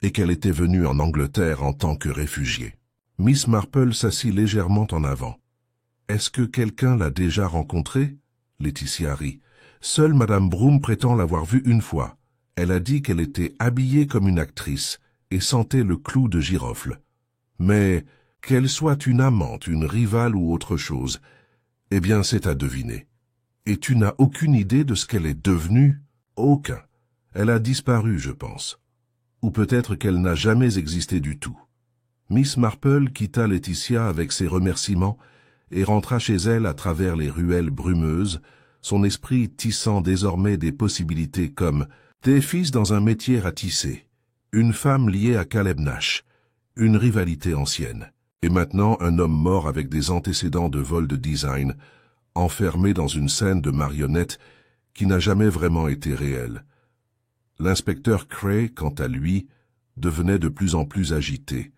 et qu'elle était venue en Angleterre en tant que réfugiée. » Miss Marple s'assit légèrement en avant. « Est-ce que quelqu'un l'a déjà rencontrée ?» Laetitia rit. « Seule Madame Broom prétend l'avoir vue une fois. Elle a dit qu'elle était habillée comme une actrice et sentait le clou de girofle. Mais qu'elle soit une amante, une rivale ou autre chose, eh bien c'est à deviner. Et tu n'as aucune idée de ce qu'elle est devenue? Aucun. Elle a disparu, je pense. Ou peut-être qu'elle n'a jamais existé du tout. » Miss Marple quitta Laetitia avec ses remerciements et rentra chez elle à travers les ruelles brumeuses, son esprit tissant désormais des possibilités comme des fils dans un métier à tisser, une femme liée à Caleb Nash, une rivalité ancienne, et maintenant un homme mort avec des antécédents de vol de design, enfermé dans une scène de marionnettes qui n'a jamais vraiment été réelle. L'inspecteur Cray, quant à lui, devenait de plus en plus agité.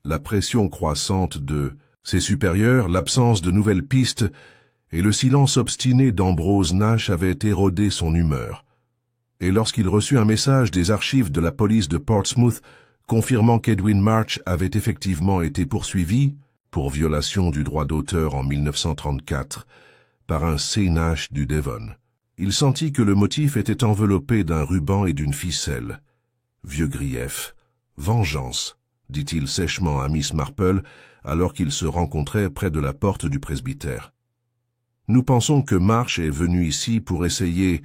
La pression croissante de ses supérieurs, l'absence de nouvelles pistes et le silence obstiné d'Ambrose Nash avaient érodé son humeur. Et lorsqu'il reçut un message des archives de la police de Portsmouth confirmant qu'Edwin March avait effectivement été poursuivi pour violation du droit d'auteur en 1934 par un C. Nash du Devon, il sentit que le motif était enveloppé d'un ruban et d'une ficelle. « Vieux grief, vengeance », dit-il sèchement à Miss Marple alors qu'ils se rencontraient près de la porte du presbytère. « Nous pensons que March est venu ici pour essayer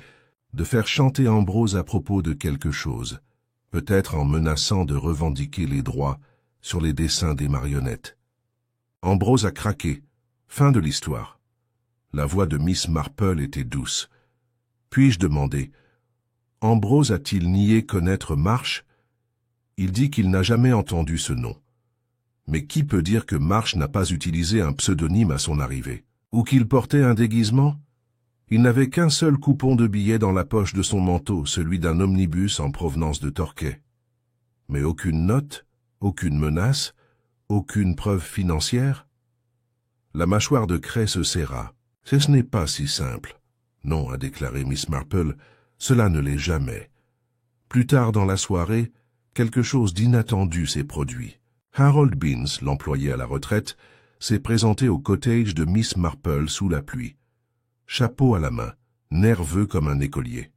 de faire chanter Ambrose à propos de quelque chose, peut-être en menaçant de revendiquer les droits sur les dessins des marionnettes. » Ambrose a craqué. Fin de l'histoire. La voix de Miss Marple était douce. Puis-je demander, Ambrose a-t-il nié connaître March? Il dit qu'il n'a jamais entendu ce nom. Mais qui peut dire que March n'a pas utilisé un pseudonyme à son arrivée? Ou qu'il portait un déguisement? Il n'avait qu'un seul coupon de billets dans la poche de son manteau, celui d'un omnibus en provenance de Torquay. Mais aucune note, aucune menace, aucune preuve financière? La mâchoire de Cray se serra. « Ce n'est pas si simple. »« Non, » a déclaré Miss Marple, « cela ne l'est jamais. » Plus tard dans la soirée, quelque chose d'inattendu s'est produit. Harold Beans, l'employé à la retraite, s'est présenté au cottage de Miss Marple sous la pluie, chapeau à la main, nerveux comme un écolier.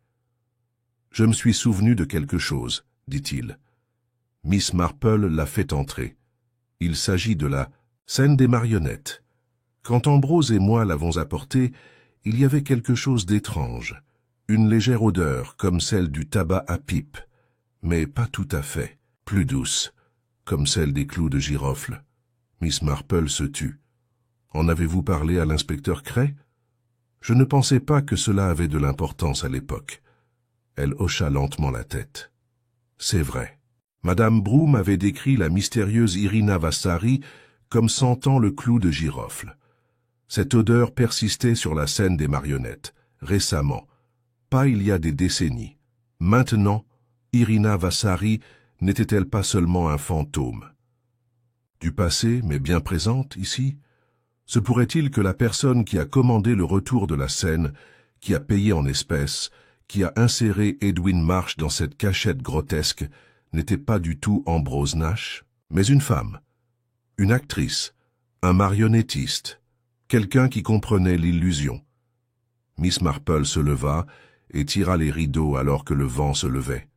« Je me suis souvenu de quelque chose, dit-il. Miss Marple l'a fait entrer. Il s'agit de la scène des marionnettes. Quand Ambrose et moi l'avons apportée, il y avait quelque chose d'étrange, une légère odeur comme celle du tabac à pipe, mais pas tout à fait, plus douce, comme celle des clous de girofle. Miss Marple se tut. En avez-vous parlé à l'inspecteur Cray? Je ne pensais pas que cela avait de l'importance à l'époque. Elle hocha lentement la tête. C'est vrai. Madame Broom avait décrit la mystérieuse Irina Vassari comme sentant le clou de girofle. Cette odeur persistait sur la scène des marionnettes, récemment, pas il y a des décennies. Maintenant, Irina Vassari n'était-elle pas seulement un fantôme? Du passé, mais bien présente ici? Se pourrait-il que la personne qui a commandé le retour de la scène, qui a payé en espèces, qui a inséré Edwin Marsh dans cette cachette grotesque, n'était pas du tout Ambrose Nash, mais une femme, une actrice, un marionnettiste, quelqu'un qui comprenait l'illusion. Miss Marple se leva et tira les rideaux alors que le vent se levait.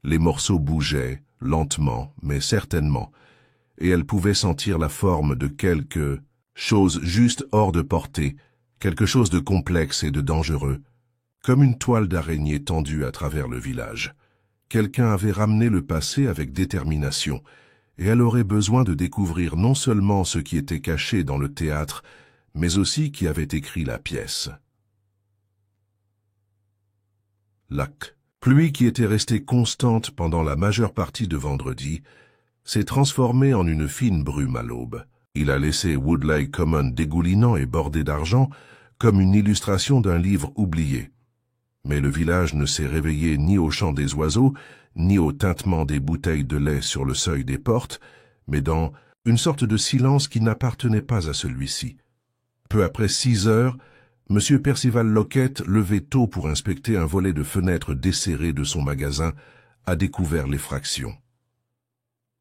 Les morceaux bougeaient, lentement, mais certainement, et elle pouvait sentir la forme de quelque chose juste hors de portée, quelque chose de complexe et de dangereux, comme une toile d'araignée tendue à travers le village. Quelqu'un avait ramené le passé avec détermination, et elle aurait besoin de découvrir non seulement ce qui était caché dans le théâtre, mais aussi qui avait écrit la pièce. La pluie qui était restée constante pendant la majeure partie de vendredi s'est transformée en une fine brume à l'aube. Il a laissé Woodley Common dégoulinant et bordé d'argent comme une illustration d'un livre oublié. Mais le village ne s'est réveillé ni au chant des oiseaux, ni au tintement des bouteilles de lait sur le seuil des portes, mais dans une sorte de silence qui n'appartenait pas à celui-ci. Peu après 6 heures, M. Percival Lockett, levé tôt pour inspecter un volet de fenêtre desserré de son magasin, a découvert l'effraction.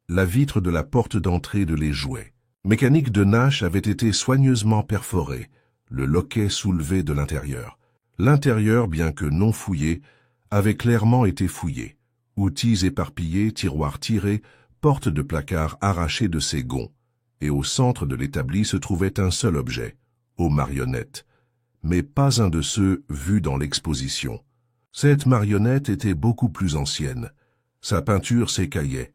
La vitre de la porte d'entrée de les jouets mécanique de Nash avait été soigneusement perforée, le loquet soulevé de l'intérieur. L'intérieur, bien que non fouillé, avait clairement été fouillé. Outils éparpillés, tiroirs tirés, portes de placard arrachées de ses gonds. Et au centre de l'établi se trouvait un seul objet, aux marionnettes, mais pas un de ceux vus dans l'exposition. Cette marionnette était beaucoup plus ancienne. Sa peinture s'écaillait.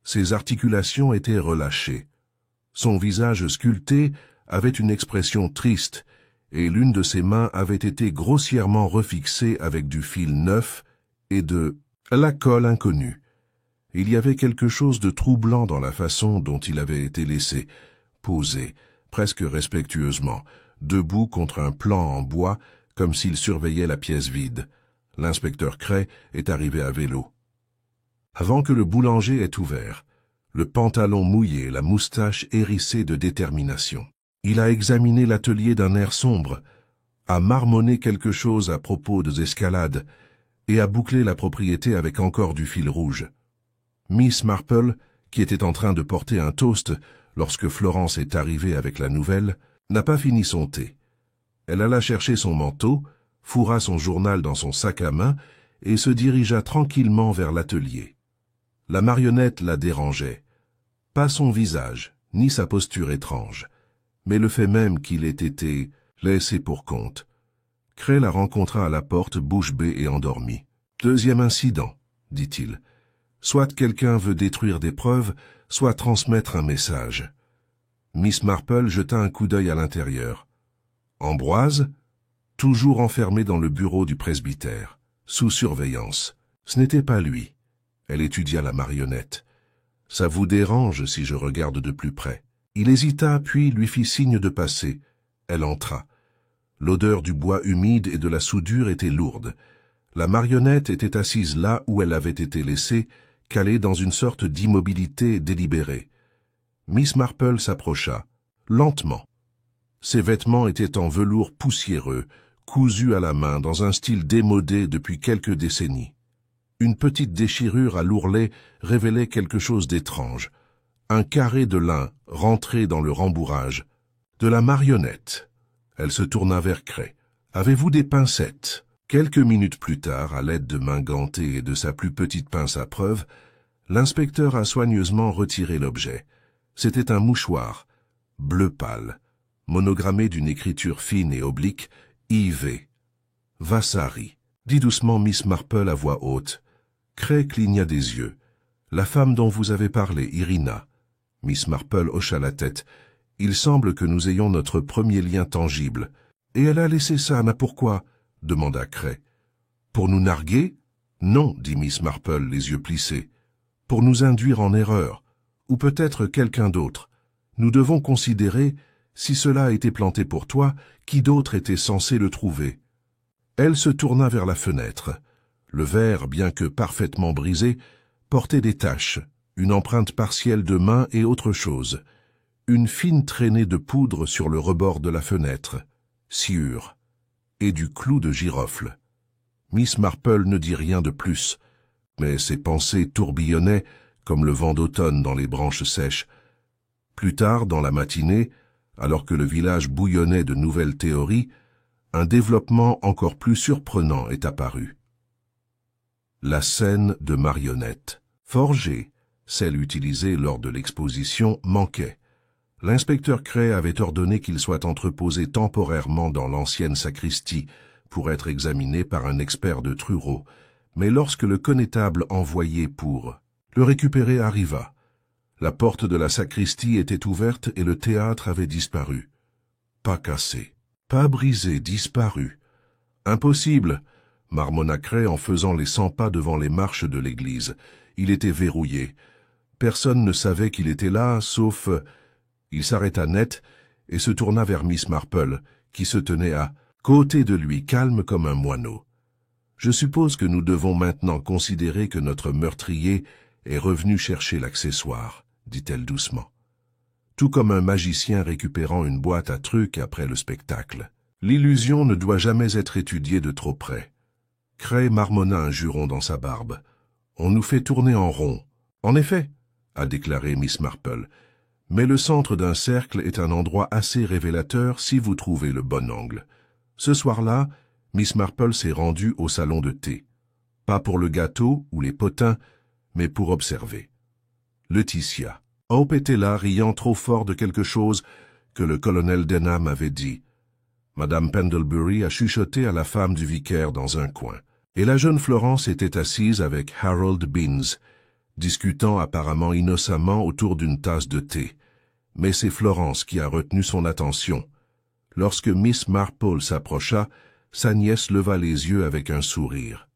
Ses articulations étaient relâchées. Son visage sculpté avait une expression triste, et l'une de ses mains avait été grossièrement refixée avec du fil neuf et de la colle inconnue. Il y avait quelque chose de troublant dans la façon dont il avait été laissé, posé, presque respectueusement, debout contre un plan en bois, comme s'il surveillait la pièce vide. L'inspecteur Cray est arrivé à vélo. Avant que le boulanger ait ouvert, le pantalon mouillé, la moustache hérissée de détermination. Il a examiné l'atelier d'un air sombre, a marmonné quelque chose à propos des escalades et a bouclé la propriété avec encore du fil rouge. Miss Marple, qui était en train de porter un toast lorsque Florence est arrivée avec la nouvelle, n'a pas fini son thé. Elle alla chercher son manteau, fourra son journal dans son sac à main et se dirigea tranquillement vers l'atelier. La marionnette la dérangeait. Pas son visage, ni sa posture étrange, mais le fait même qu'il ait été laissé pour compte. Cray la rencontra à la porte, bouche bée et endormie. « Deuxième incident, dit-il. Soit quelqu'un veut détruire des preuves, soit transmettre un message. » Miss Marple jeta un coup d'œil à l'intérieur. Ambroise, toujours enfermé dans le bureau du presbytère, sous surveillance. Ce n'était pas lui. Elle étudia la marionnette. « Ça vous dérange si je regarde de plus près ?» Il hésita, puis lui fit signe de passer. Elle entra. L'odeur du bois humide et de la soudure était lourde. La marionnette était assise là où elle avait été laissée, calée dans une sorte d'immobilité délibérée. Miss Marple s'approcha, lentement. Ses vêtements étaient en velours poussiéreux, cousus à la main dans un style démodé depuis quelques décennies. Une petite déchirure à l'ourlet révélait quelque chose d'étrange, Un carré de lin rentré dans le rembourrage. De la marionnette. Elle se tourna vers Cray. Avez-vous des pincettes? Quelques minutes plus tard, à l'aide de mains gantées et de sa plus petite pince à preuve, l'inspecteur a soigneusement retiré l'objet. C'était un mouchoir, bleu pâle, monogrammé d'une écriture fine et oblique, I.V. Vasari, dit doucement Miss Marple à voix haute. Cray cligna des yeux. La femme dont vous avez parlé, Irina. Miss Marple hocha la tête. Il semble que nous ayons notre premier lien tangible. Et elle a laissé ça, mais pourquoi? Demanda Cray. Pour nous narguer? Non, dit Miss Marple, les yeux plissés. Pour nous induire en erreur. Ou peut-être quelqu'un d'autre. Nous devons considérer, si cela a été planté pour toi, qui d'autre était censé le trouver? Elle se tourna vers la fenêtre. Le verre, bien que parfaitement brisé, portait des taches, une empreinte partielle de main et autre chose. Une fine traînée de poudre sur le rebord de la fenêtre. Sciure. Et du clou de girofle. Miss Marple ne dit rien de plus, mais ses pensées tourbillonnaient comme le vent d'automne dans les branches sèches. Plus tard, dans la matinée, alors que le village bouillonnait de nouvelles théories, un développement encore plus surprenant est apparu. La scène de marionnettes. Forgée, celle utilisée lors de l'exposition, manquait. L'inspecteur Cray avait ordonné qu'il soit entreposé temporairement dans l'ancienne sacristie pour être examiné par un expert de Truro, mais lorsque le connétable envoyé pour le récupérer arriva, la porte de la sacristie était ouverte et le théâtre avait disparu. Pas cassé, pas brisé, disparu. Impossible, marmonna Cray en faisant les 100 pas devant les marches de l'église. Il était verrouillé. Personne ne savait qu'il était là, sauf... Il s'arrêta net et se tourna vers Miss Marple, qui se tenait à côté de lui, calme comme un moineau. « Je suppose que nous devons maintenant considérer que notre meurtrier est revenu chercher l'accessoire, » dit-elle doucement. Tout comme un magicien récupérant une boîte à trucs après le spectacle. L'illusion ne doit jamais être étudiée de trop près. Cray marmonna un juron dans sa barbe. « On nous fait tourner en rond. »« En effet, » a déclaré Miss Marple. Mais le centre d'un cercle est un endroit assez révélateur si vous trouvez le bon angle. Ce soir-là, Miss Marple s'est rendue au salon de thé. Pas pour le gâteau ou les potins, mais pour observer. Laetitia. Hope était là, riant trop fort de quelque chose que le colonel Denham avait dit. Madame Pendlebury a chuchoté à la femme du vicaire dans un coin. Et la jeune Florence était assise avec Harold Binns, discutant apparemment innocemment autour d'une tasse de thé. Mais c'est Florence qui a retenu son attention. Lorsque Miss Marple s'approcha, sa nièce leva les yeux avec un sourire.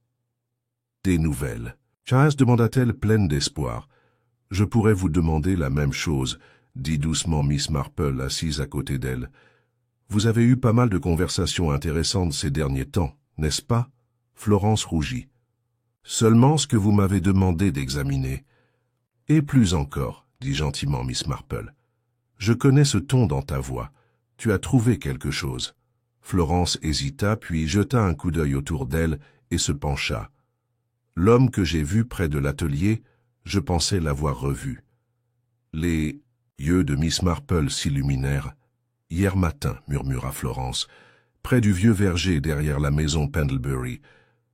« Des nouvelles ?» Chas demanda-t-elle pleine d'espoir. « Je pourrais vous demander la même chose, » dit doucement Miss Marple assise à côté d'elle. « Vous avez eu pas mal de conversations intéressantes ces derniers temps, n'est-ce pas ?» Florence rougit. « Seulement ce que vous m'avez demandé d'examiner. »« Et plus encore, » dit gentiment Miss Marple. « Je connais ce ton dans ta voix. Tu as trouvé quelque chose. » Florence hésita, puis jeta un coup d'œil autour d'elle et se pencha. « L'homme que j'ai vu près de l'atelier, je pensais l'avoir revu. » Les yeux de Miss Marple s'illuminèrent. « Hier matin, » murmura Florence, « près du vieux verger derrière la maison Pendlebury.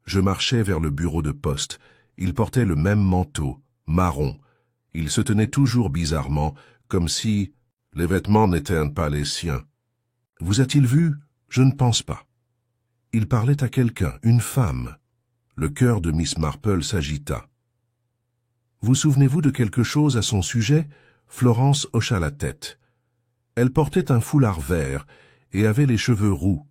Je marchais vers le bureau de poste. Il portait le même manteau, marron. Il se tenait toujours bizarrement, comme si les vêtements n'étaient pas les siens. Vous a-t-il vu? Je ne pense pas. Il parlait à quelqu'un, une femme. » Le cœur de Miss Marple s'agita. « Vous souvenez-vous de quelque chose à son sujet ?» Florence hocha la tête. Elle portait un foulard vert et avait les cheveux roux.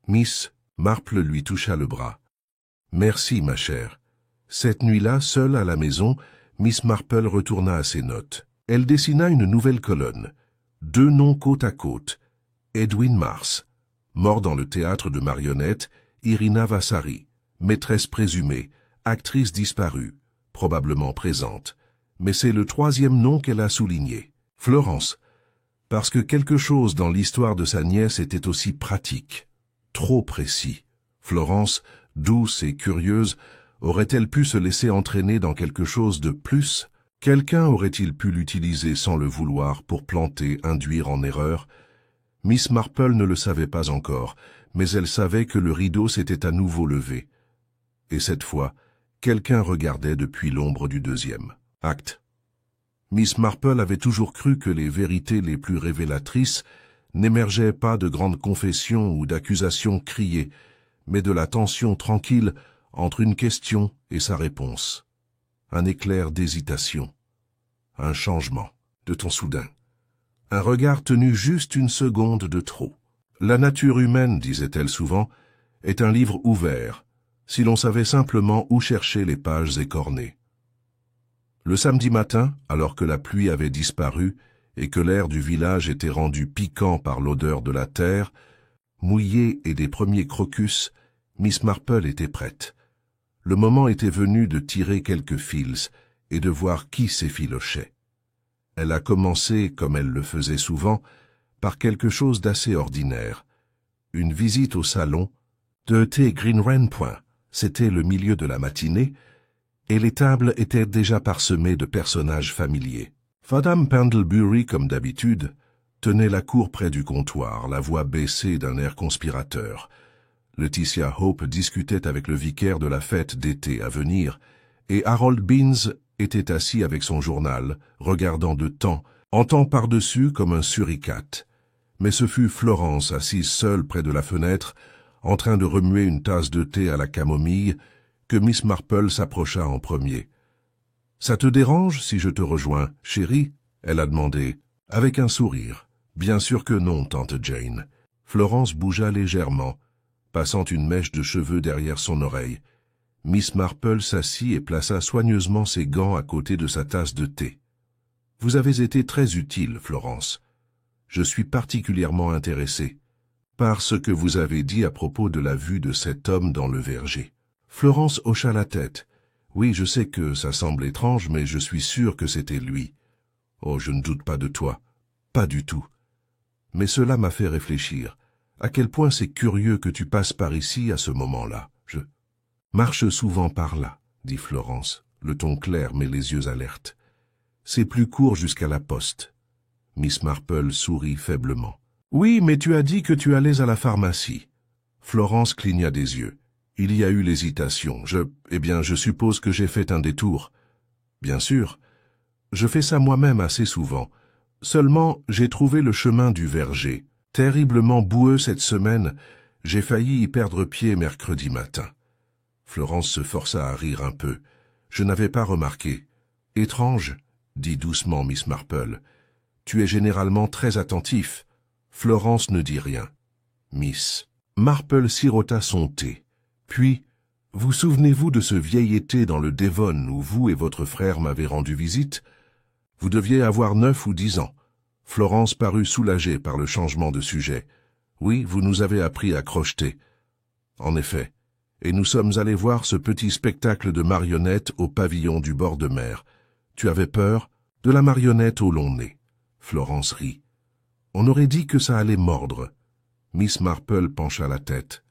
Miss Marple lui toucha le bras. « Merci, ma chère. » Cette nuit-là, seule à la maison, Miss Marple retourna à ses notes. Elle dessina une nouvelle colonne. 2 noms côte à côte. Edwin Mars, mort dans le théâtre de marionnettes, Irina Vasari, maîtresse présumée, actrice disparue, probablement présente. Mais c'est le 3e nom qu'elle a souligné. Florence. Parce que quelque chose dans l'histoire de sa nièce était aussi pratique. Trop précis. Florence, douce et curieuse, aurait-elle pu se laisser entraîner dans quelque chose de plus? Quelqu'un aurait-il pu l'utiliser sans le vouloir pour planter, induire en erreur? Miss Marple ne le savait pas encore, mais elle savait que le rideau s'était à nouveau levé. Et cette fois, quelqu'un regardait depuis l'ombre du deuxième acte. Miss Marple avait toujours cru que les vérités les plus révélatrices n'émergeaient pas de grandes confessions ou d'accusations criées, mais de la tension tranquille entre une question et sa réponse. Un éclair d'hésitation, un changement de ton soudain, un regard tenu juste une seconde de trop. La nature humaine, disait-elle souvent, est un livre ouvert, si l'on savait simplement où chercher les pages écornées. Le samedi matin, alors que la pluie avait disparu et que l'air du village était rendu piquant par l'odeur de la terre, mouillée et des premiers crocus, Miss Marple était prête. Le moment était venu de tirer quelques fils et de voir qui s'effilochait. Elle a commencé, comme elle le faisait souvent, par quelque chose d'assez ordinaire. Une visite au salon de thé Green Wren. C'était le milieu de la matinée, et les tables étaient déjà parsemées de personnages familiers. Madame Pendlebury, comme d'habitude, tenait la cour près du comptoir, la voix baissée d'un air conspirateur. Laetitia Hope discutait avec le vicaire de la fête d'été à venir, et Harold Beans était assis avec son journal, regardant de temps, en temps par-dessus comme un suricate. Mais ce fut Florence, assise seule près de la fenêtre, en train de remuer une tasse de thé à la camomille, que Miss Marple s'approcha en premier. « Ça te dérange si je te rejoins, chérie ?» elle a demandé, avec un sourire. « Bien sûr que non, tante Jane. » Florence bougea légèrement, passant une mèche de cheveux derrière son oreille. Miss Marple s'assit et plaça soigneusement ses gants à côté de sa tasse de thé. « Vous avez été très utile, Florence. Je suis particulièrement intéressé par ce que vous avez dit à propos de la vue de cet homme dans le verger. » Florence hocha la tête. « Oui, je sais que ça semble étrange, mais je suis sûre que c'était lui. Oh, je ne doute pas de toi. Pas du tout. Mais cela m'a fait réfléchir. À quel point c'est curieux que tu passes par ici à ce moment-là. Je marche souvent par là, dit Florence, le ton clair mais les yeux alertes. C'est plus court jusqu'à la poste. Miss Marple sourit faiblement. Oui, mais tu as dit que tu allais à la pharmacie. Florence cligna des yeux. Il y a eu l'hésitation. Je suppose que j'ai fait un détour. Bien sûr. Je fais ça moi-même assez souvent. Seulement, j'ai trouvé le chemin du verger. Terriblement boueux cette semaine, j'ai failli y perdre pied mercredi matin. Florence se força à rire un peu. Je n'avais pas remarqué. Étrange, dit doucement Miss Marple. Tu es généralement très attentif. Florence ne dit rien. Miss Marple sirota son thé. Puis, vous souvenez-vous de ce vieil été dans le Devon où vous et votre frère m'avez rendu visite? Vous deviez avoir 9 ou 10 ans. Florence parut soulagée par le changement de sujet. Oui, vous nous avez appris à crocheter. En effet. Et nous sommes allés voir ce petit spectacle de marionnettes au pavillon du bord de mer. Tu avais peur? De la marionnette au long nez. Florence rit. On aurait dit que ça allait mordre. Miss Marple pencha la tête.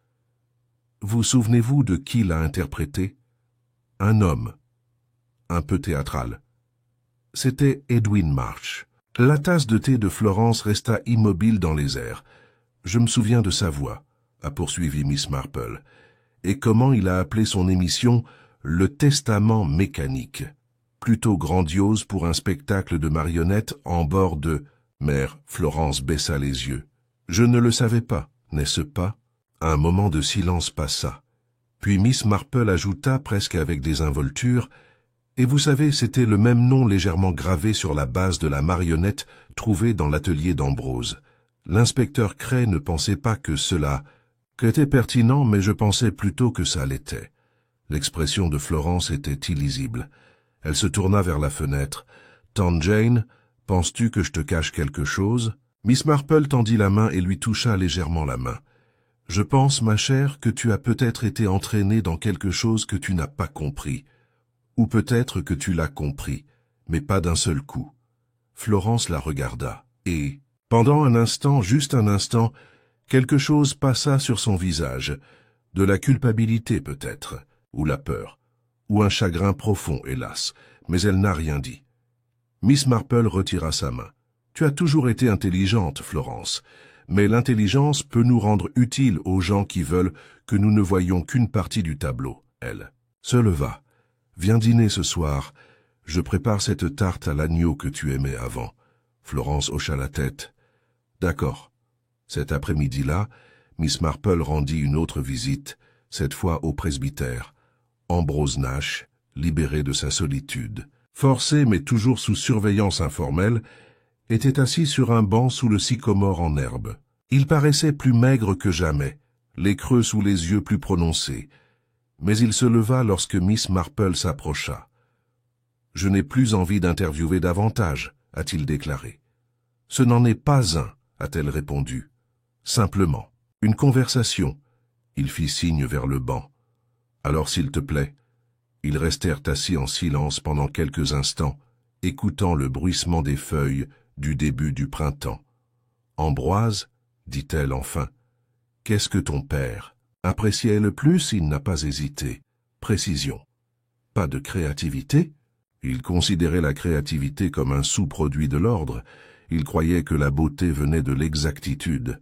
Vous souvenez-vous de qui l'a interprété? Un homme. Un peu théâtral. C'était Edwin March. La tasse de thé de Florence resta immobile dans les airs. Je me souviens de sa voix, a poursuivi Miss Marple, et comment il a appelé son émission « Le Testament mécanique », plutôt grandiose pour un spectacle de marionnettes en bord de mer. Florence baissa les yeux. Je ne le savais pas, n'est-ce pas? Un moment de silence passa. Puis Miss Marple ajouta presque avec désinvolture « Et vous savez, c'était le même nom légèrement gravé sur la base de la marionnette trouvée dans l'atelier d'Ambrose. L'inspecteur Cray ne pensait pas que cela était pertinent, mais je pensais plutôt que ça l'était. » L'expression de Florence était illisible. Elle se tourna vers la fenêtre. « Tante Jane, penses-tu que je te cache quelque chose ?» Miss Marple tendit la main et lui toucha légèrement la main. « Je pense, ma chère, que tu as peut-être été entraînée dans quelque chose que tu n'as pas compris. Ou peut-être que tu l'as compris, mais pas d'un seul coup. » Florence la regarda, et, pendant un instant, juste un instant, quelque chose passa sur son visage. De la culpabilité peut-être, ou la peur, ou un chagrin profond, hélas, mais elle n'a rien dit. Miss Marple retira sa main. « Tu as toujours été intelligente, Florence, mais l'intelligence peut nous rendre utiles aux gens qui veulent que nous ne voyions qu'une partie du tableau. » Elle se leva. « Viens dîner ce soir. Je prépare cette tarte à l'agneau que tu aimais avant. » Florence hocha la tête. « D'accord. » Cet après-midi-là, Miss Marple rendit une autre visite, cette fois au presbytère. Ambrose Nash, libéré de sa solitude, forcé mais toujours sous surveillance informelle, était assis sur un banc sous le sycomore en herbe. Il paraissait plus maigre que jamais, les creux sous les yeux plus prononcés. Mais il se leva lorsque Miss Marple s'approcha. « Je n'ai plus envie d'interviewer davantage, » a-t-il déclaré. « Ce n'en est pas un, » a-t-elle répondu. « Simplement, une conversation. » Il fit signe vers le banc. « Alors, s'il te plaît. » Ils restèrent assis en silence pendant quelques instants, écoutant le bruissement des feuilles du début du printemps. « Ambroise, dit-elle enfin, qu'est-ce que ton père appréciait le plus? » Il n'a pas hésité. Précision. Pas de créativité? Il considérait la créativité comme un sous-produit de l'ordre. Il croyait que la beauté venait de l'exactitude.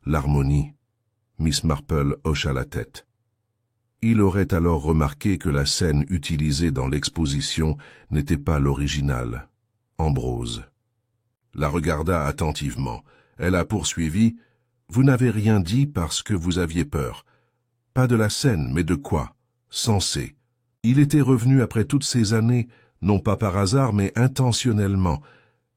L'harmonie. Miss Marple hocha la tête. Il aurait alors remarqué que la scène utilisée dans l'exposition n'était pas l'original. Ambrose la regarda attentivement. Elle a poursuivi. « Vous n'avez rien dit parce que vous aviez peur. Pas de la scène, mais de quoi? Censé. Il était revenu après toutes ces années, non pas par hasard, mais intentionnellement.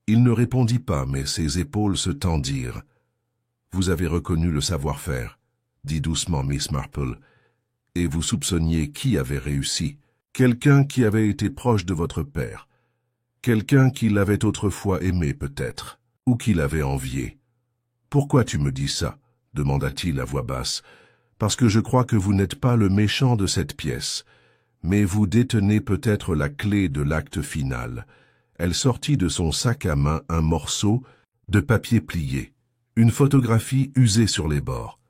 Il ne répondit pas, mais ses épaules se tendirent. « Vous avez reconnu le savoir-faire, » dit doucement Miss Marple. « Et vous soupçonniez qui avait réussi? Quelqu'un qui avait été proche de votre père. Quelqu'un qui l'avait autrefois aimé peut-être, ou qui l'avait envié. »« Pourquoi tu me dis ça ?» demanda-t-il à voix basse. « Parce que je crois que vous n'êtes pas le méchant de cette pièce, mais vous détenez peut-être la clé de l'acte final. » Elle sortit de son sac à main un morceau de papier plié, une photographie usée sur les bords.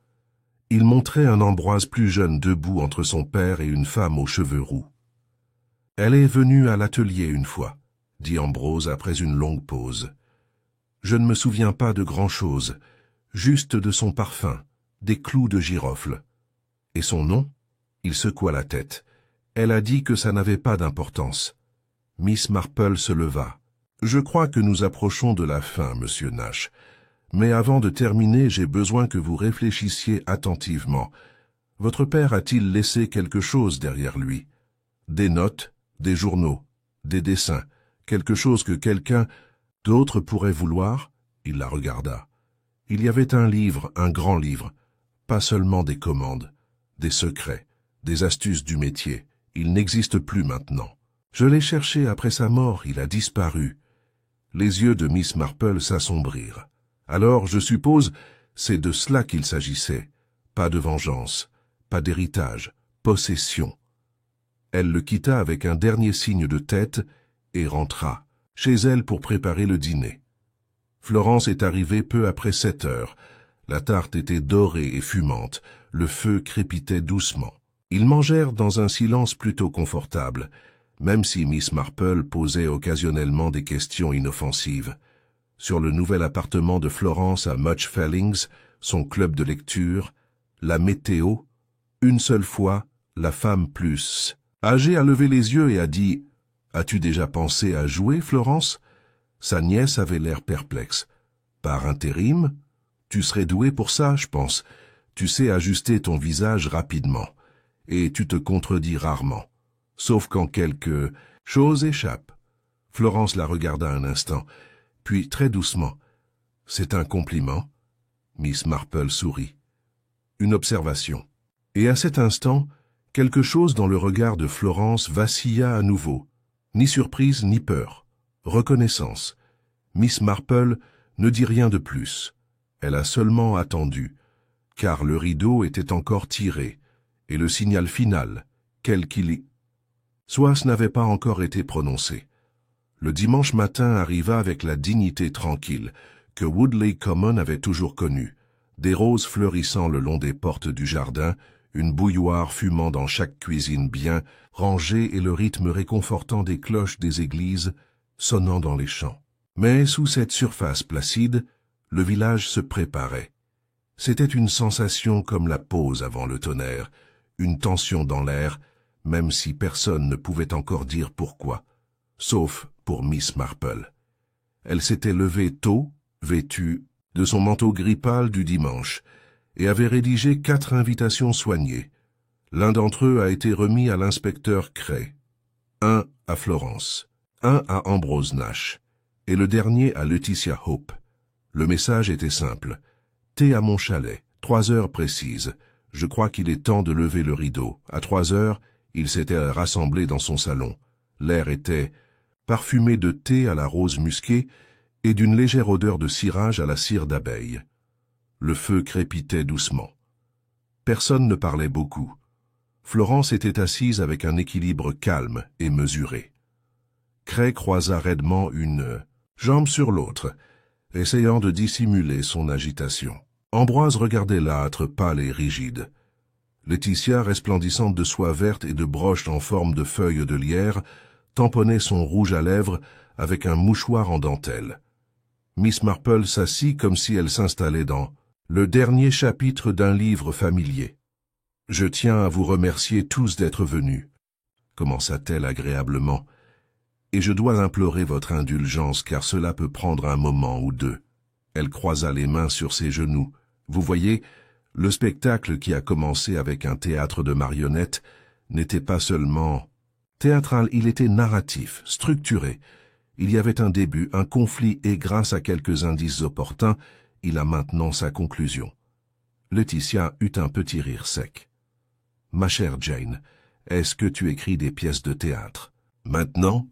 Il montrait un Ambroise plus jeune debout entre son père et une femme aux cheveux roux. « Elle est venue à l'atelier une fois, » dit Ambrose après une longue pause. « Je ne me souviens pas de grand-chose, juste de son parfum, des clous de girofle. Et son nom ?» Il secoua la tête. « Elle a dit que ça n'avait pas d'importance. » Miss Marple se leva. « Je crois que nous approchons de la fin, monsieur Nash. Mais avant de terminer, j'ai besoin que vous réfléchissiez attentivement. Votre père a-t-il laissé quelque chose derrière lui? Des notes, des journaux, des dessins, quelque chose que quelqu'un d'autre pourrait vouloir ?» Il la regarda. Il y avait un livre, un grand livre, pas seulement des commandes, des secrets, des astuces du métier. Il n'existe plus maintenant. Je l'ai cherché après sa mort, il a disparu. Les yeux de Miss Marple s'assombrirent. Alors, je suppose, c'est de cela qu'il s'agissait. Pas de vengeance, pas d'héritage, possession. Elle le quitta avec un dernier signe de tête et rentra chez elle pour préparer le dîner. Florence est arrivée peu après 7 heures. La tarte était dorée et fumante, le feu crépitait doucement. Ils mangèrent dans un silence plutôt confortable, même si Miss Marple posait occasionnellement des questions inoffensives. Sur le nouvel appartement de Florence à Much Fellings, son club de lecture, la météo, une seule fois, la femme plus âgée a levé les yeux et a dit « As-tu déjà pensé à jouer, Florence ?» Sa nièce avait l'air perplexe. « Par intérim ? Tu serais douée pour ça, je pense. Tu sais ajuster ton visage rapidement. Et tu te contredis rarement. Sauf quand quelque chose échappe. » Florence la regarda un instant, puis très doucement. « C'est un compliment ?» Miss Marple sourit. « Une observation. » Et à cet instant, quelque chose dans le regard de Florence vacilla à nouveau. Ni surprise, ni peur. Reconnaissance. Miss Marple ne dit rien de plus. Elle a seulement attendu, car le rideau était encore tiré, et le signal final, quel qu'il y soit, n'avait pas encore été prononcé. Le dimanche matin arriva avec la dignité tranquille que Woodley Common avait toujours connue, des roses fleurissant le long des portes du jardin, une bouilloire fumant dans chaque cuisine bien rangée et le rythme réconfortant des cloches des églises sonnant dans les champs. Mais sous cette surface placide, le village se préparait. C'était une sensation comme la pause avant le tonnerre, une tension dans l'air, même si personne ne pouvait encore dire pourquoi, sauf pour Miss Marple. Elle s'était levée tôt, vêtue de son manteau gris pâle du dimanche, et avait rédigé 4 invitations soignées. L'un d'entre eux a été remis à l'inspecteur Cray, un à Florence, un à Ambrose Nash, et le dernier à Laetitia Hope. Le message était simple. Thé à mon chalet, 3 heures précises. Je crois qu'il est temps de lever le rideau. À 3 heures, ils s'étaient rassemblés dans son salon. L'air était parfumé de thé à la rose musquée et d'une légère odeur de cirage à la cire d'abeille. Le feu crépitait doucement. Personne ne parlait beaucoup. Florence était assise avec un équilibre calme et mesuré. Cray croisa raidement une jambe sur l'autre, essayant de dissimuler son agitation. Ambroise regardait l'âtre, pâle et rigide. Laetitia, resplendissante de soie verte et de broches en forme de feuilles de lierre, tamponnait son rouge à lèvres avec un mouchoir en dentelle. Miss Marple s'assit comme si elle s'installait dans le dernier chapitre d'un livre familier. « Je tiens à vous remercier tous d'être venus, » commença-t-elle agréablement, « et je dois implorer votre indulgence car cela peut prendre un moment ou deux. » Elle croisa les mains sur ses genoux. « Vous voyez, le spectacle qui a commencé avec un théâtre de marionnettes n'était pas seulement théâtral, il était narratif, structuré. Il y avait un début, un conflit, et grâce à quelques indices opportuns, il a maintenant sa conclusion. » Laetitia eut un petit rire sec. « Ma chère Jane, est-ce que tu écris des pièces de théâtre? »« Maintenant ?»«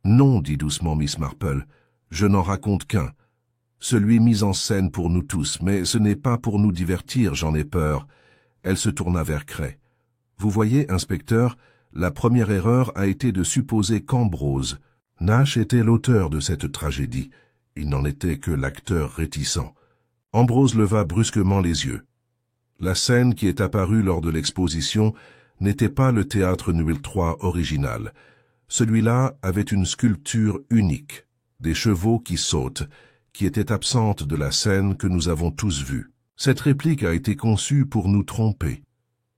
Non, dit doucement Miss Marple, je n'en raconte qu'un. Celui mis en scène pour nous tous, mais ce n'est pas pour nous divertir, j'en ai peur. » Elle se tourna vers Cray. « Vous voyez, inspecteur, la première erreur a été de supposer qu'Ambrose Nash était l'auteur de cette tragédie. Il n'en était que l'acteur réticent. » Ambrose leva brusquement les yeux. La scène qui est apparue lors de l'exposition n'était pas le théâtre Nuit 3 original. Celui-là avait une sculpture unique, des chevaux qui sautent, qui était absente de la scène que nous avons tous vue. Cette réplique a été conçue pour nous tromper,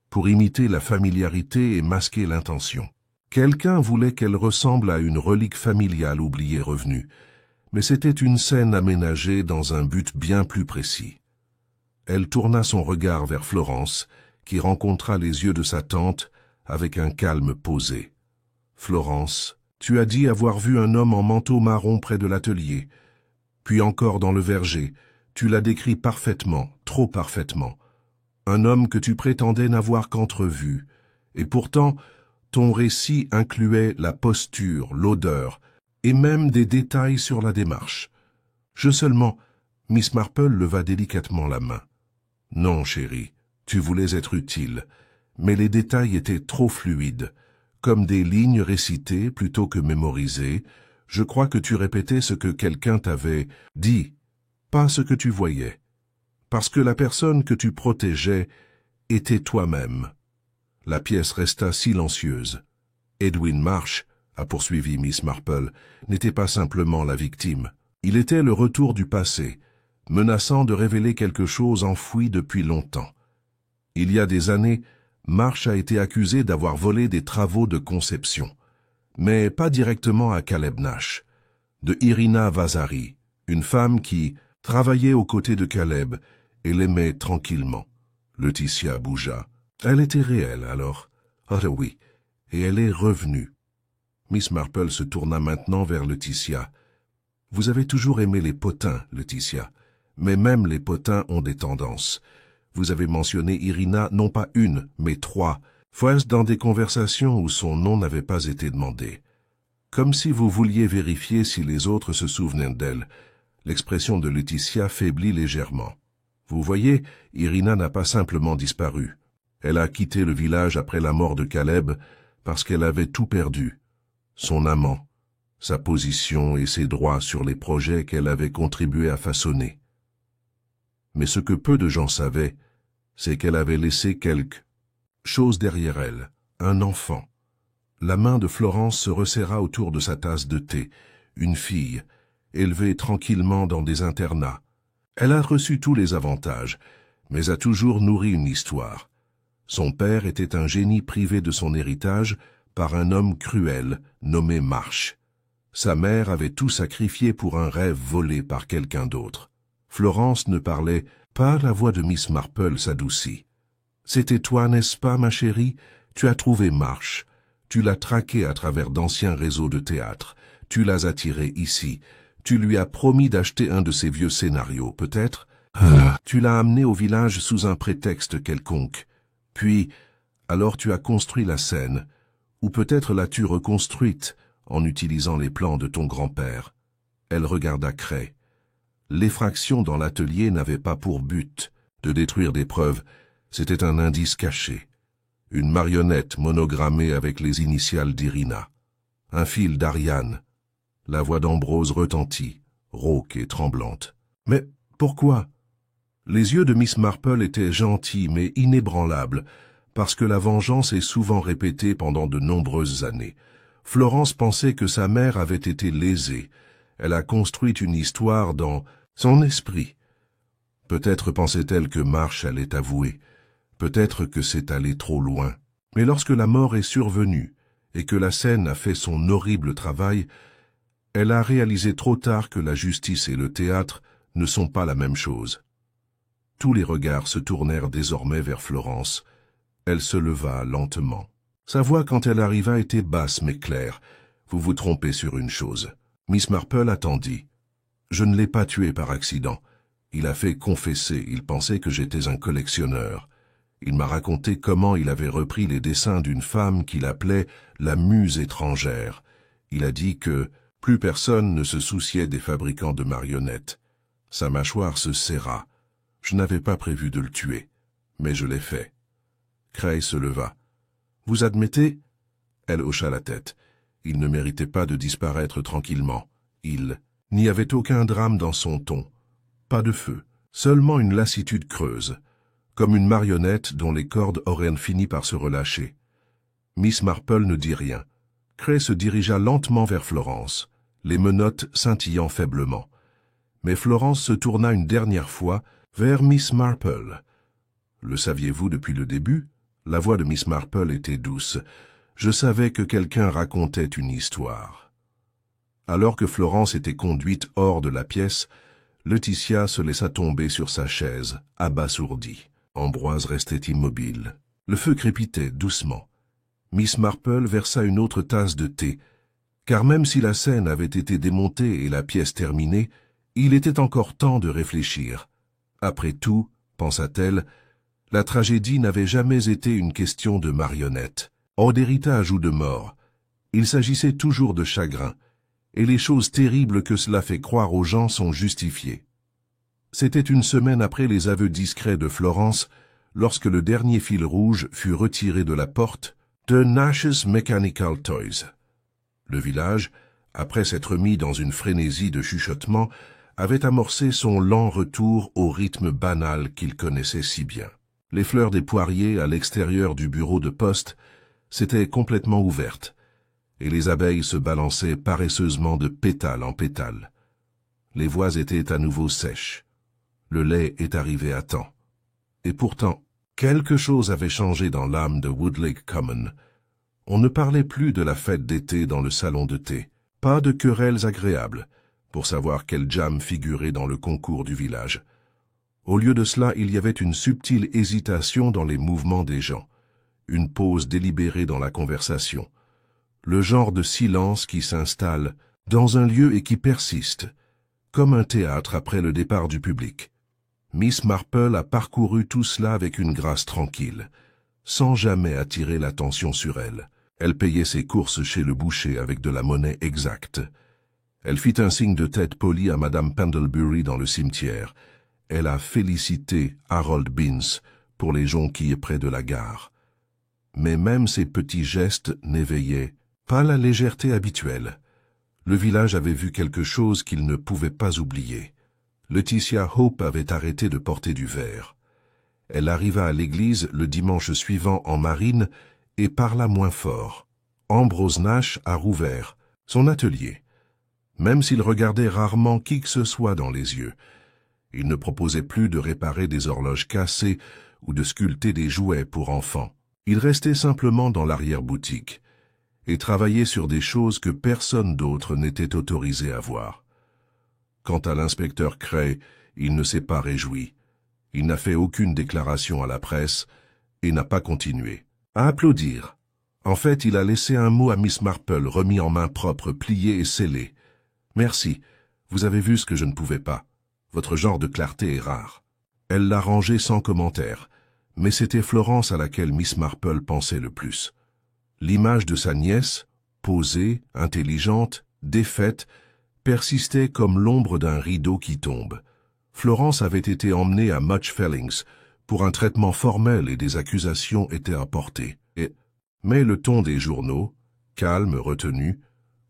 pour imiter la familiarité et masquer l'intention. Quelqu'un voulait qu'elle ressemble à une relique familiale oubliée revenue, mais c'était une scène aménagée dans un but bien plus précis. Elle tourna son regard vers Florence, qui rencontra les yeux de sa tante avec un calme posé. « Florence, tu as dit avoir vu un homme en manteau marron près de l'atelier, puis encore dans le verger. Tu l'as décrit parfaitement, trop parfaitement. Un homme que tu prétendais n'avoir qu'entrevu, et pourtant ton récit incluait la posture, l'odeur, et même des détails sur la démarche. Je seulement... » Miss Marple leva délicatement la main. « Non, chérie, tu voulais être utile, mais les détails étaient trop fluides, comme des lignes récitées plutôt que mémorisées. Je crois que tu répétais ce que quelqu'un t'avait dit, pas ce que tu voyais, parce que la personne que tu protégeais était toi-même. » La pièce resta silencieuse. Edwin Marsh, a poursuivi Miss Marple, n'était pas simplement la victime. Il était le retour du passé, menaçant de révéler quelque chose enfoui depuis longtemps. Il y a des années, Marsh a été accusé d'avoir volé des travaux de conception, mais pas directement à Caleb Nash, de Irina Vasari, une femme qui travaillait aux côtés de Caleb et l'aimait tranquillement. Laetitia bougea. Elle était réelle, alors. Ah oui, et elle est revenue. Miss Marple se tourna maintenant vers Laetitia. « Vous avez toujours aimé les potins, Laetitia, mais même les potins ont des tendances. Vous avez mentionné Irina non pas une, mais 3 fois dans des conversations où son nom n'avait pas été demandé. Comme si vous vouliez vérifier si les autres se souvenaient d'elle. » L'expression de Laetitia faiblit légèrement. « Vous voyez, Irina n'a pas simplement disparu. Elle a quitté le village après la mort de Caleb parce qu'elle avait tout perdu. Son amant, sa position et ses droits sur les projets qu'elle avait contribué à façonner. Mais ce que peu de gens savaient, c'est qu'elle avait laissé quelque chose derrière elle, un enfant. » La main de Florence se resserra autour de sa tasse de thé, une fille, élevée tranquillement dans des internats. Elle a reçu tous les avantages, mais a toujours nourri une histoire. Son père était un génie privé de son héritage par un homme cruel nommé Marsh. Sa mère avait tout sacrifié pour un rêve volé par quelqu'un d'autre. Florence ne parlait pas, la voix de Miss Marple s'adoucit. « C'était toi, n'est-ce pas, ma chérie? Tu as trouvé Marsh. Tu l'as traqué à travers d'anciens réseaux de théâtre. Tu l'as attiré ici. Tu lui as promis d'acheter un de ses vieux scénarios, peut-être? Tu l'as amené au village sous un prétexte quelconque. Puis, alors tu as construit la scène. Ou peut-être l'as-tu reconstruite en utilisant les plans de ton grand-père. » Elle regarda Cray. L'effraction dans l'atelier n'avait pas pour but de détruire des preuves. C'était un indice caché. Une marionnette monogrammée avec les initiales d'Irina. Un fil d'Ariane. La voix d'Ambrose retentit, rauque et tremblante. « Mais pourquoi ?» Les yeux de Miss Marple étaient gentils mais inébranlables, parce que la vengeance est souvent répétée pendant de nombreuses années. Florence pensait que sa mère avait été lésée. Elle a construit une histoire dans son esprit. Peut-être pensait-elle que Marsh allait avouer. Peut-être que c'est allé trop loin. Mais lorsque la mort est survenue et que la scène a fait son horrible travail, elle a réalisé trop tard que la justice et le théâtre ne sont pas la même chose. Tous les regards se tournèrent désormais vers Florence. Elle se leva lentement. Sa voix, quand elle arriva, était basse mais claire. « Vous vous trompez sur une chose. » Miss Marple attendit. « Je ne l'ai pas tué par accident. Il a fait confesser, il pensait que j'étais un collectionneur. Il m'a raconté comment il avait repris les dessins d'une femme qu'il appelait la muse étrangère. Il a dit que plus personne ne se souciait des fabricants de marionnettes. Sa mâchoire se serra. Je n'avais pas prévu de le tuer, mais je l'ai fait. » Cray se leva. « Vous admettez ?» Elle hocha la tête. Il ne méritait pas de disparaître tranquillement. Il n'y avait aucun drame dans son ton. Pas de feu, seulement une lassitude creuse, comme une marionnette dont les cordes auraient fini par se relâcher. Miss Marple ne dit rien. Cray se dirigea lentement vers Florence, les menottes scintillant faiblement. Mais Florence se tourna une dernière fois vers Miss Marple. « Le saviez-vous depuis le début ?» La voix de Miss Marple était douce. « Je savais que quelqu'un racontait une histoire. » Alors que Florence était conduite hors de la pièce, Laetitia se laissa tomber sur sa chaise, abasourdie. Ambroise restait immobile. Le feu crépitait doucement. Miss Marple versa une autre tasse de thé, car même si la scène avait été démontée et la pièce terminée, il était encore temps de réfléchir. Après tout, pensa-t-elle, la tragédie n'avait jamais été une question de marionnette, d'héritage ou de mort. Il s'agissait toujours de chagrin, et les choses terribles que cela fait croire aux gens sont justifiées. C'était une semaine après les aveux discrets de Florence, lorsque le dernier fil rouge fut retiré de la porte de Nash's Mechanical Toys. Le village, après s'être mis dans une frénésie de chuchotements, avait amorcé son lent retour au rythme banal qu'il connaissait si bien. Les fleurs des poiriers à l'extérieur du bureau de poste s'étaient complètement ouvertes, et les abeilles se balançaient paresseusement de pétale en pétale. Les voix étaient à nouveau sèches. Le lait est arrivé à temps. Et pourtant, quelque chose avait changé dans l'âme de Woodlake Common. On ne parlait plus de la fête d'été dans le salon de thé. Pas de querelles agréables pour savoir quelle jam figurait dans le concours du village. Au lieu de cela, il y avait une subtile hésitation dans les mouvements des gens, une pause délibérée dans la conversation, le genre de silence qui s'installe dans un lieu et qui persiste, comme un théâtre après le départ du public. Miss Marple a parcouru tout cela avec une grâce tranquille, sans jamais attirer l'attention sur elle. Elle payait ses courses chez le boucher avec de la monnaie exacte. Elle fit un signe de tête poli à Madame Pendlebury dans le cimetière. Elle a félicité Harold Binns pour les jonquilles près de la gare. Mais même ces petits gestes n'éveillaient pas la légèreté habituelle. Le village avait vu quelque chose qu'il ne pouvait pas oublier. Laetitia Hope avait arrêté de porter du verre. Elle arriva à l'église le dimanche suivant en marine et parla moins fort. Ambrose Nash a rouvert son atelier. même s'il regardait rarement qui que ce soit dans les yeux. Il ne proposait plus de réparer des horloges cassées ou de sculpter des jouets pour enfants. Il restait simplement dans l'arrière-boutique et travaillait sur des choses que personne d'autre n'était autorisé à voir. Quant à l'inspecteur Cray, il ne s'est pas réjoui. Il n'a fait aucune déclaration à la presse et n'a pas continué à applaudir. En fait, il a laissé un mot à Miss Marple remis en main propre, plié et scellé. « Merci, vous avez vu ce que je ne pouvais pas. Votre genre de clarté est rare. » Elle l'a rangé sans commentaire, mais c'était Florence à laquelle Miss Marple pensait le plus. L'image de sa nièce, posée, intelligente, défaite, persistait comme l'ombre d'un rideau qui tombe. Florence avait été emmenée à Much Fellings pour un traitement formel et des accusations étaient apportées. Mais le ton des journaux, calme, retenu,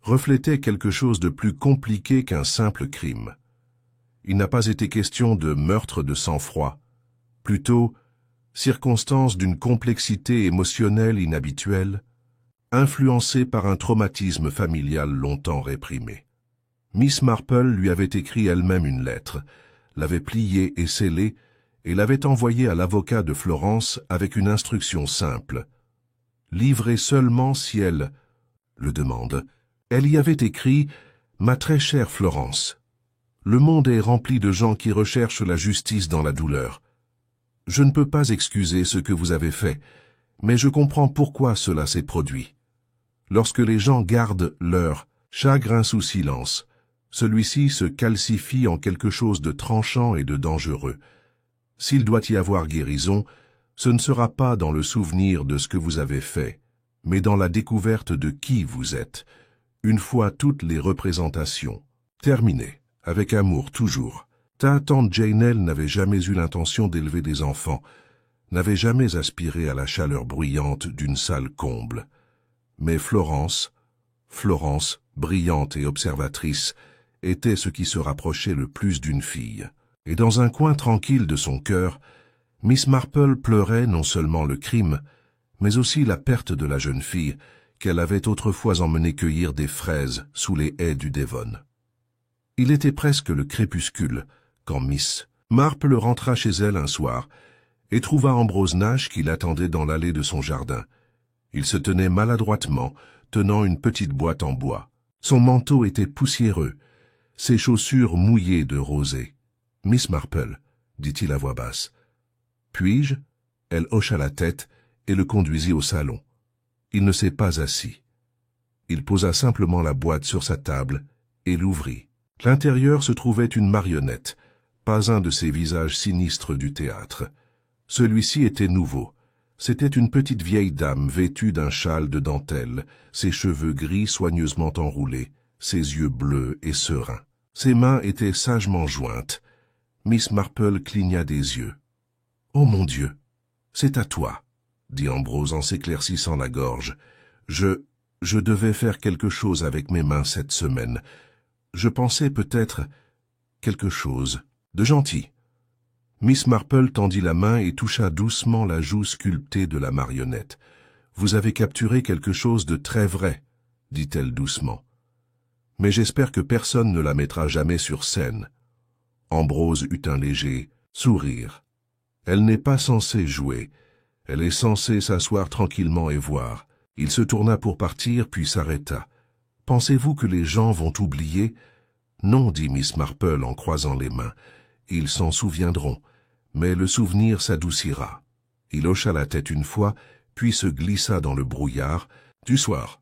reflétait quelque chose de plus compliqué qu'un simple crime. Il n'a pas été question de meurtre de sang-froid, plutôt circonstance d'une complexité émotionnelle inhabituelle, influencée par un traumatisme familial longtemps réprimé. Miss Marple lui avait écrit elle-même une lettre, l'avait pliée et scellée, et l'avait envoyée à l'avocat de Florence avec une instruction simple. Livrée seulement si elle le demande. Elle y avait écrit « Ma très chère Florence, le monde est rempli de gens qui recherchent la justice dans la douleur. Je ne peux pas excuser ce que vous avez fait, mais je comprends pourquoi cela s'est produit. Lorsque les gens gardent leur chagrin sous silence, celui-ci se calcifie en quelque chose de tranchant et de dangereux. S'il doit y avoir guérison, ce ne sera pas dans le souvenir de ce que vous avez fait, mais dans la découverte de qui vous êtes, une fois toutes les représentations terminées, avec amour toujours. Ta tante Janelle n'avait jamais eu l'intention d'élever des enfants, n'avait jamais aspiré à la chaleur bruyante d'une salle comble. Mais Florence, brillante et observatrice, était ce qui se rapprochait le plus d'une fille. Et dans un coin tranquille de son cœur, Miss Marple pleurait non seulement le crime, mais aussi la perte de la jeune fille qu'elle avait autrefois emmenée cueillir des fraises sous les haies du Devon. Il était presque le crépuscule quand Miss Marple rentra chez elle un soir et trouva Ambrose Nash qui l'attendait dans l'allée de son jardin. Il se tenait maladroitement, tenant une petite boîte en bois. Son manteau était poussiéreux, ses chaussures mouillées de rosée. « Miss Marple, » dit-il à voix basse. « Puis-je » Elle hocha la tête et le conduisit au salon. Il ne s'est pas assis. Il posa simplement la boîte sur sa table et l'ouvrit. L'intérieur se trouvait une marionnette, pas un de ces visages sinistres du théâtre. Celui-ci était nouveau. C'était une petite vieille dame vêtue d'un châle de dentelle, ses cheveux gris soigneusement enroulés, ses yeux bleus et sereins. Ses mains étaient sagement jointes. Miss Marple cligna des yeux. « Oh mon Dieu, c'est à toi !» dit Ambrose en s'éclaircissant la gorge. « Je devais faire quelque chose avec mes mains cette semaine. Je pensais peut-être quelque chose de gentil. » Miss Marple tendit la main et toucha doucement la joue sculptée de la marionnette. « Vous avez capturé quelque chose de très vrai, » dit-elle doucement. « Mais j'espère que personne ne la mettra jamais sur scène. » Ambrose eut un léger sourire. « Elle n'est pas censée jouer. Elle est censée s'asseoir tranquillement et voir. » Il se tourna pour partir, puis s'arrêta. « Pensez-vous que les gens vont oublier ?»« Non, » dit Miss Marple en croisant les mains. « Ils s'en souviendront, mais le souvenir s'adoucira. » Il hocha la tête une fois, puis se glissa dans le brouillard du soir.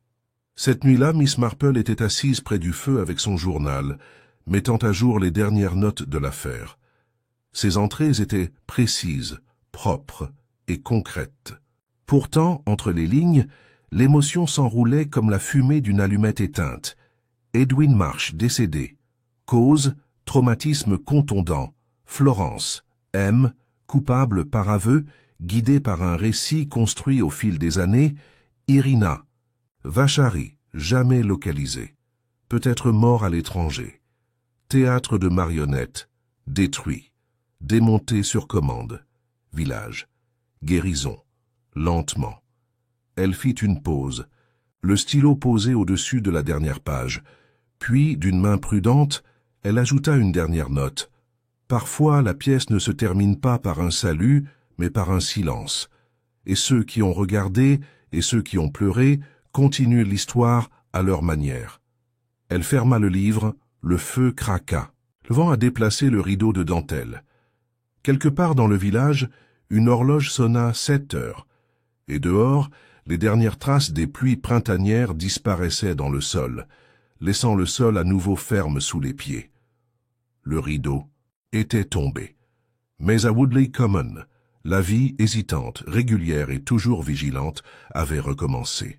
Cette nuit-là, Miss Marple était assise près du feu avec son journal, mettant à jour les dernières notes de l'affaire. Ses entrées étaient précises, propres et concrètes. Pourtant, entre les lignes, l'émotion s'enroulait comme la fumée d'une allumette éteinte. Edwin Marsh décédé. Cause, traumatisme contondant. Florence, M, coupable par aveu, guidée par un récit construit au fil des années. Irina, Vachari, jamais localisé. Peut-être mort à l'étranger. Théâtre de marionnettes, détruit. Démonté sur commande. Village. Guérison. Lentement. Elle fit une pause, le stylo posé au-dessus de la dernière page, Puis, d'une main prudente, elle ajouta une dernière note. Parfois, la pièce ne se termine pas par un salut, mais par un silence. Et ceux qui ont regardé et ceux qui ont pleuré continuent l'histoire à leur manière. Elle ferma le livre, le feu craqua. Le vent a déplacé le rideau de dentelle. Quelque part dans le village, une horloge sonna 7 heures, et dehors, les dernières traces des pluies printanières disparaissaient dans le sol, laissant le sol à nouveau ferme sous les pieds. Le rideau était tombé. Mais à Woodley Common, la vie hésitante, régulière et toujours vigilante avait recommencé.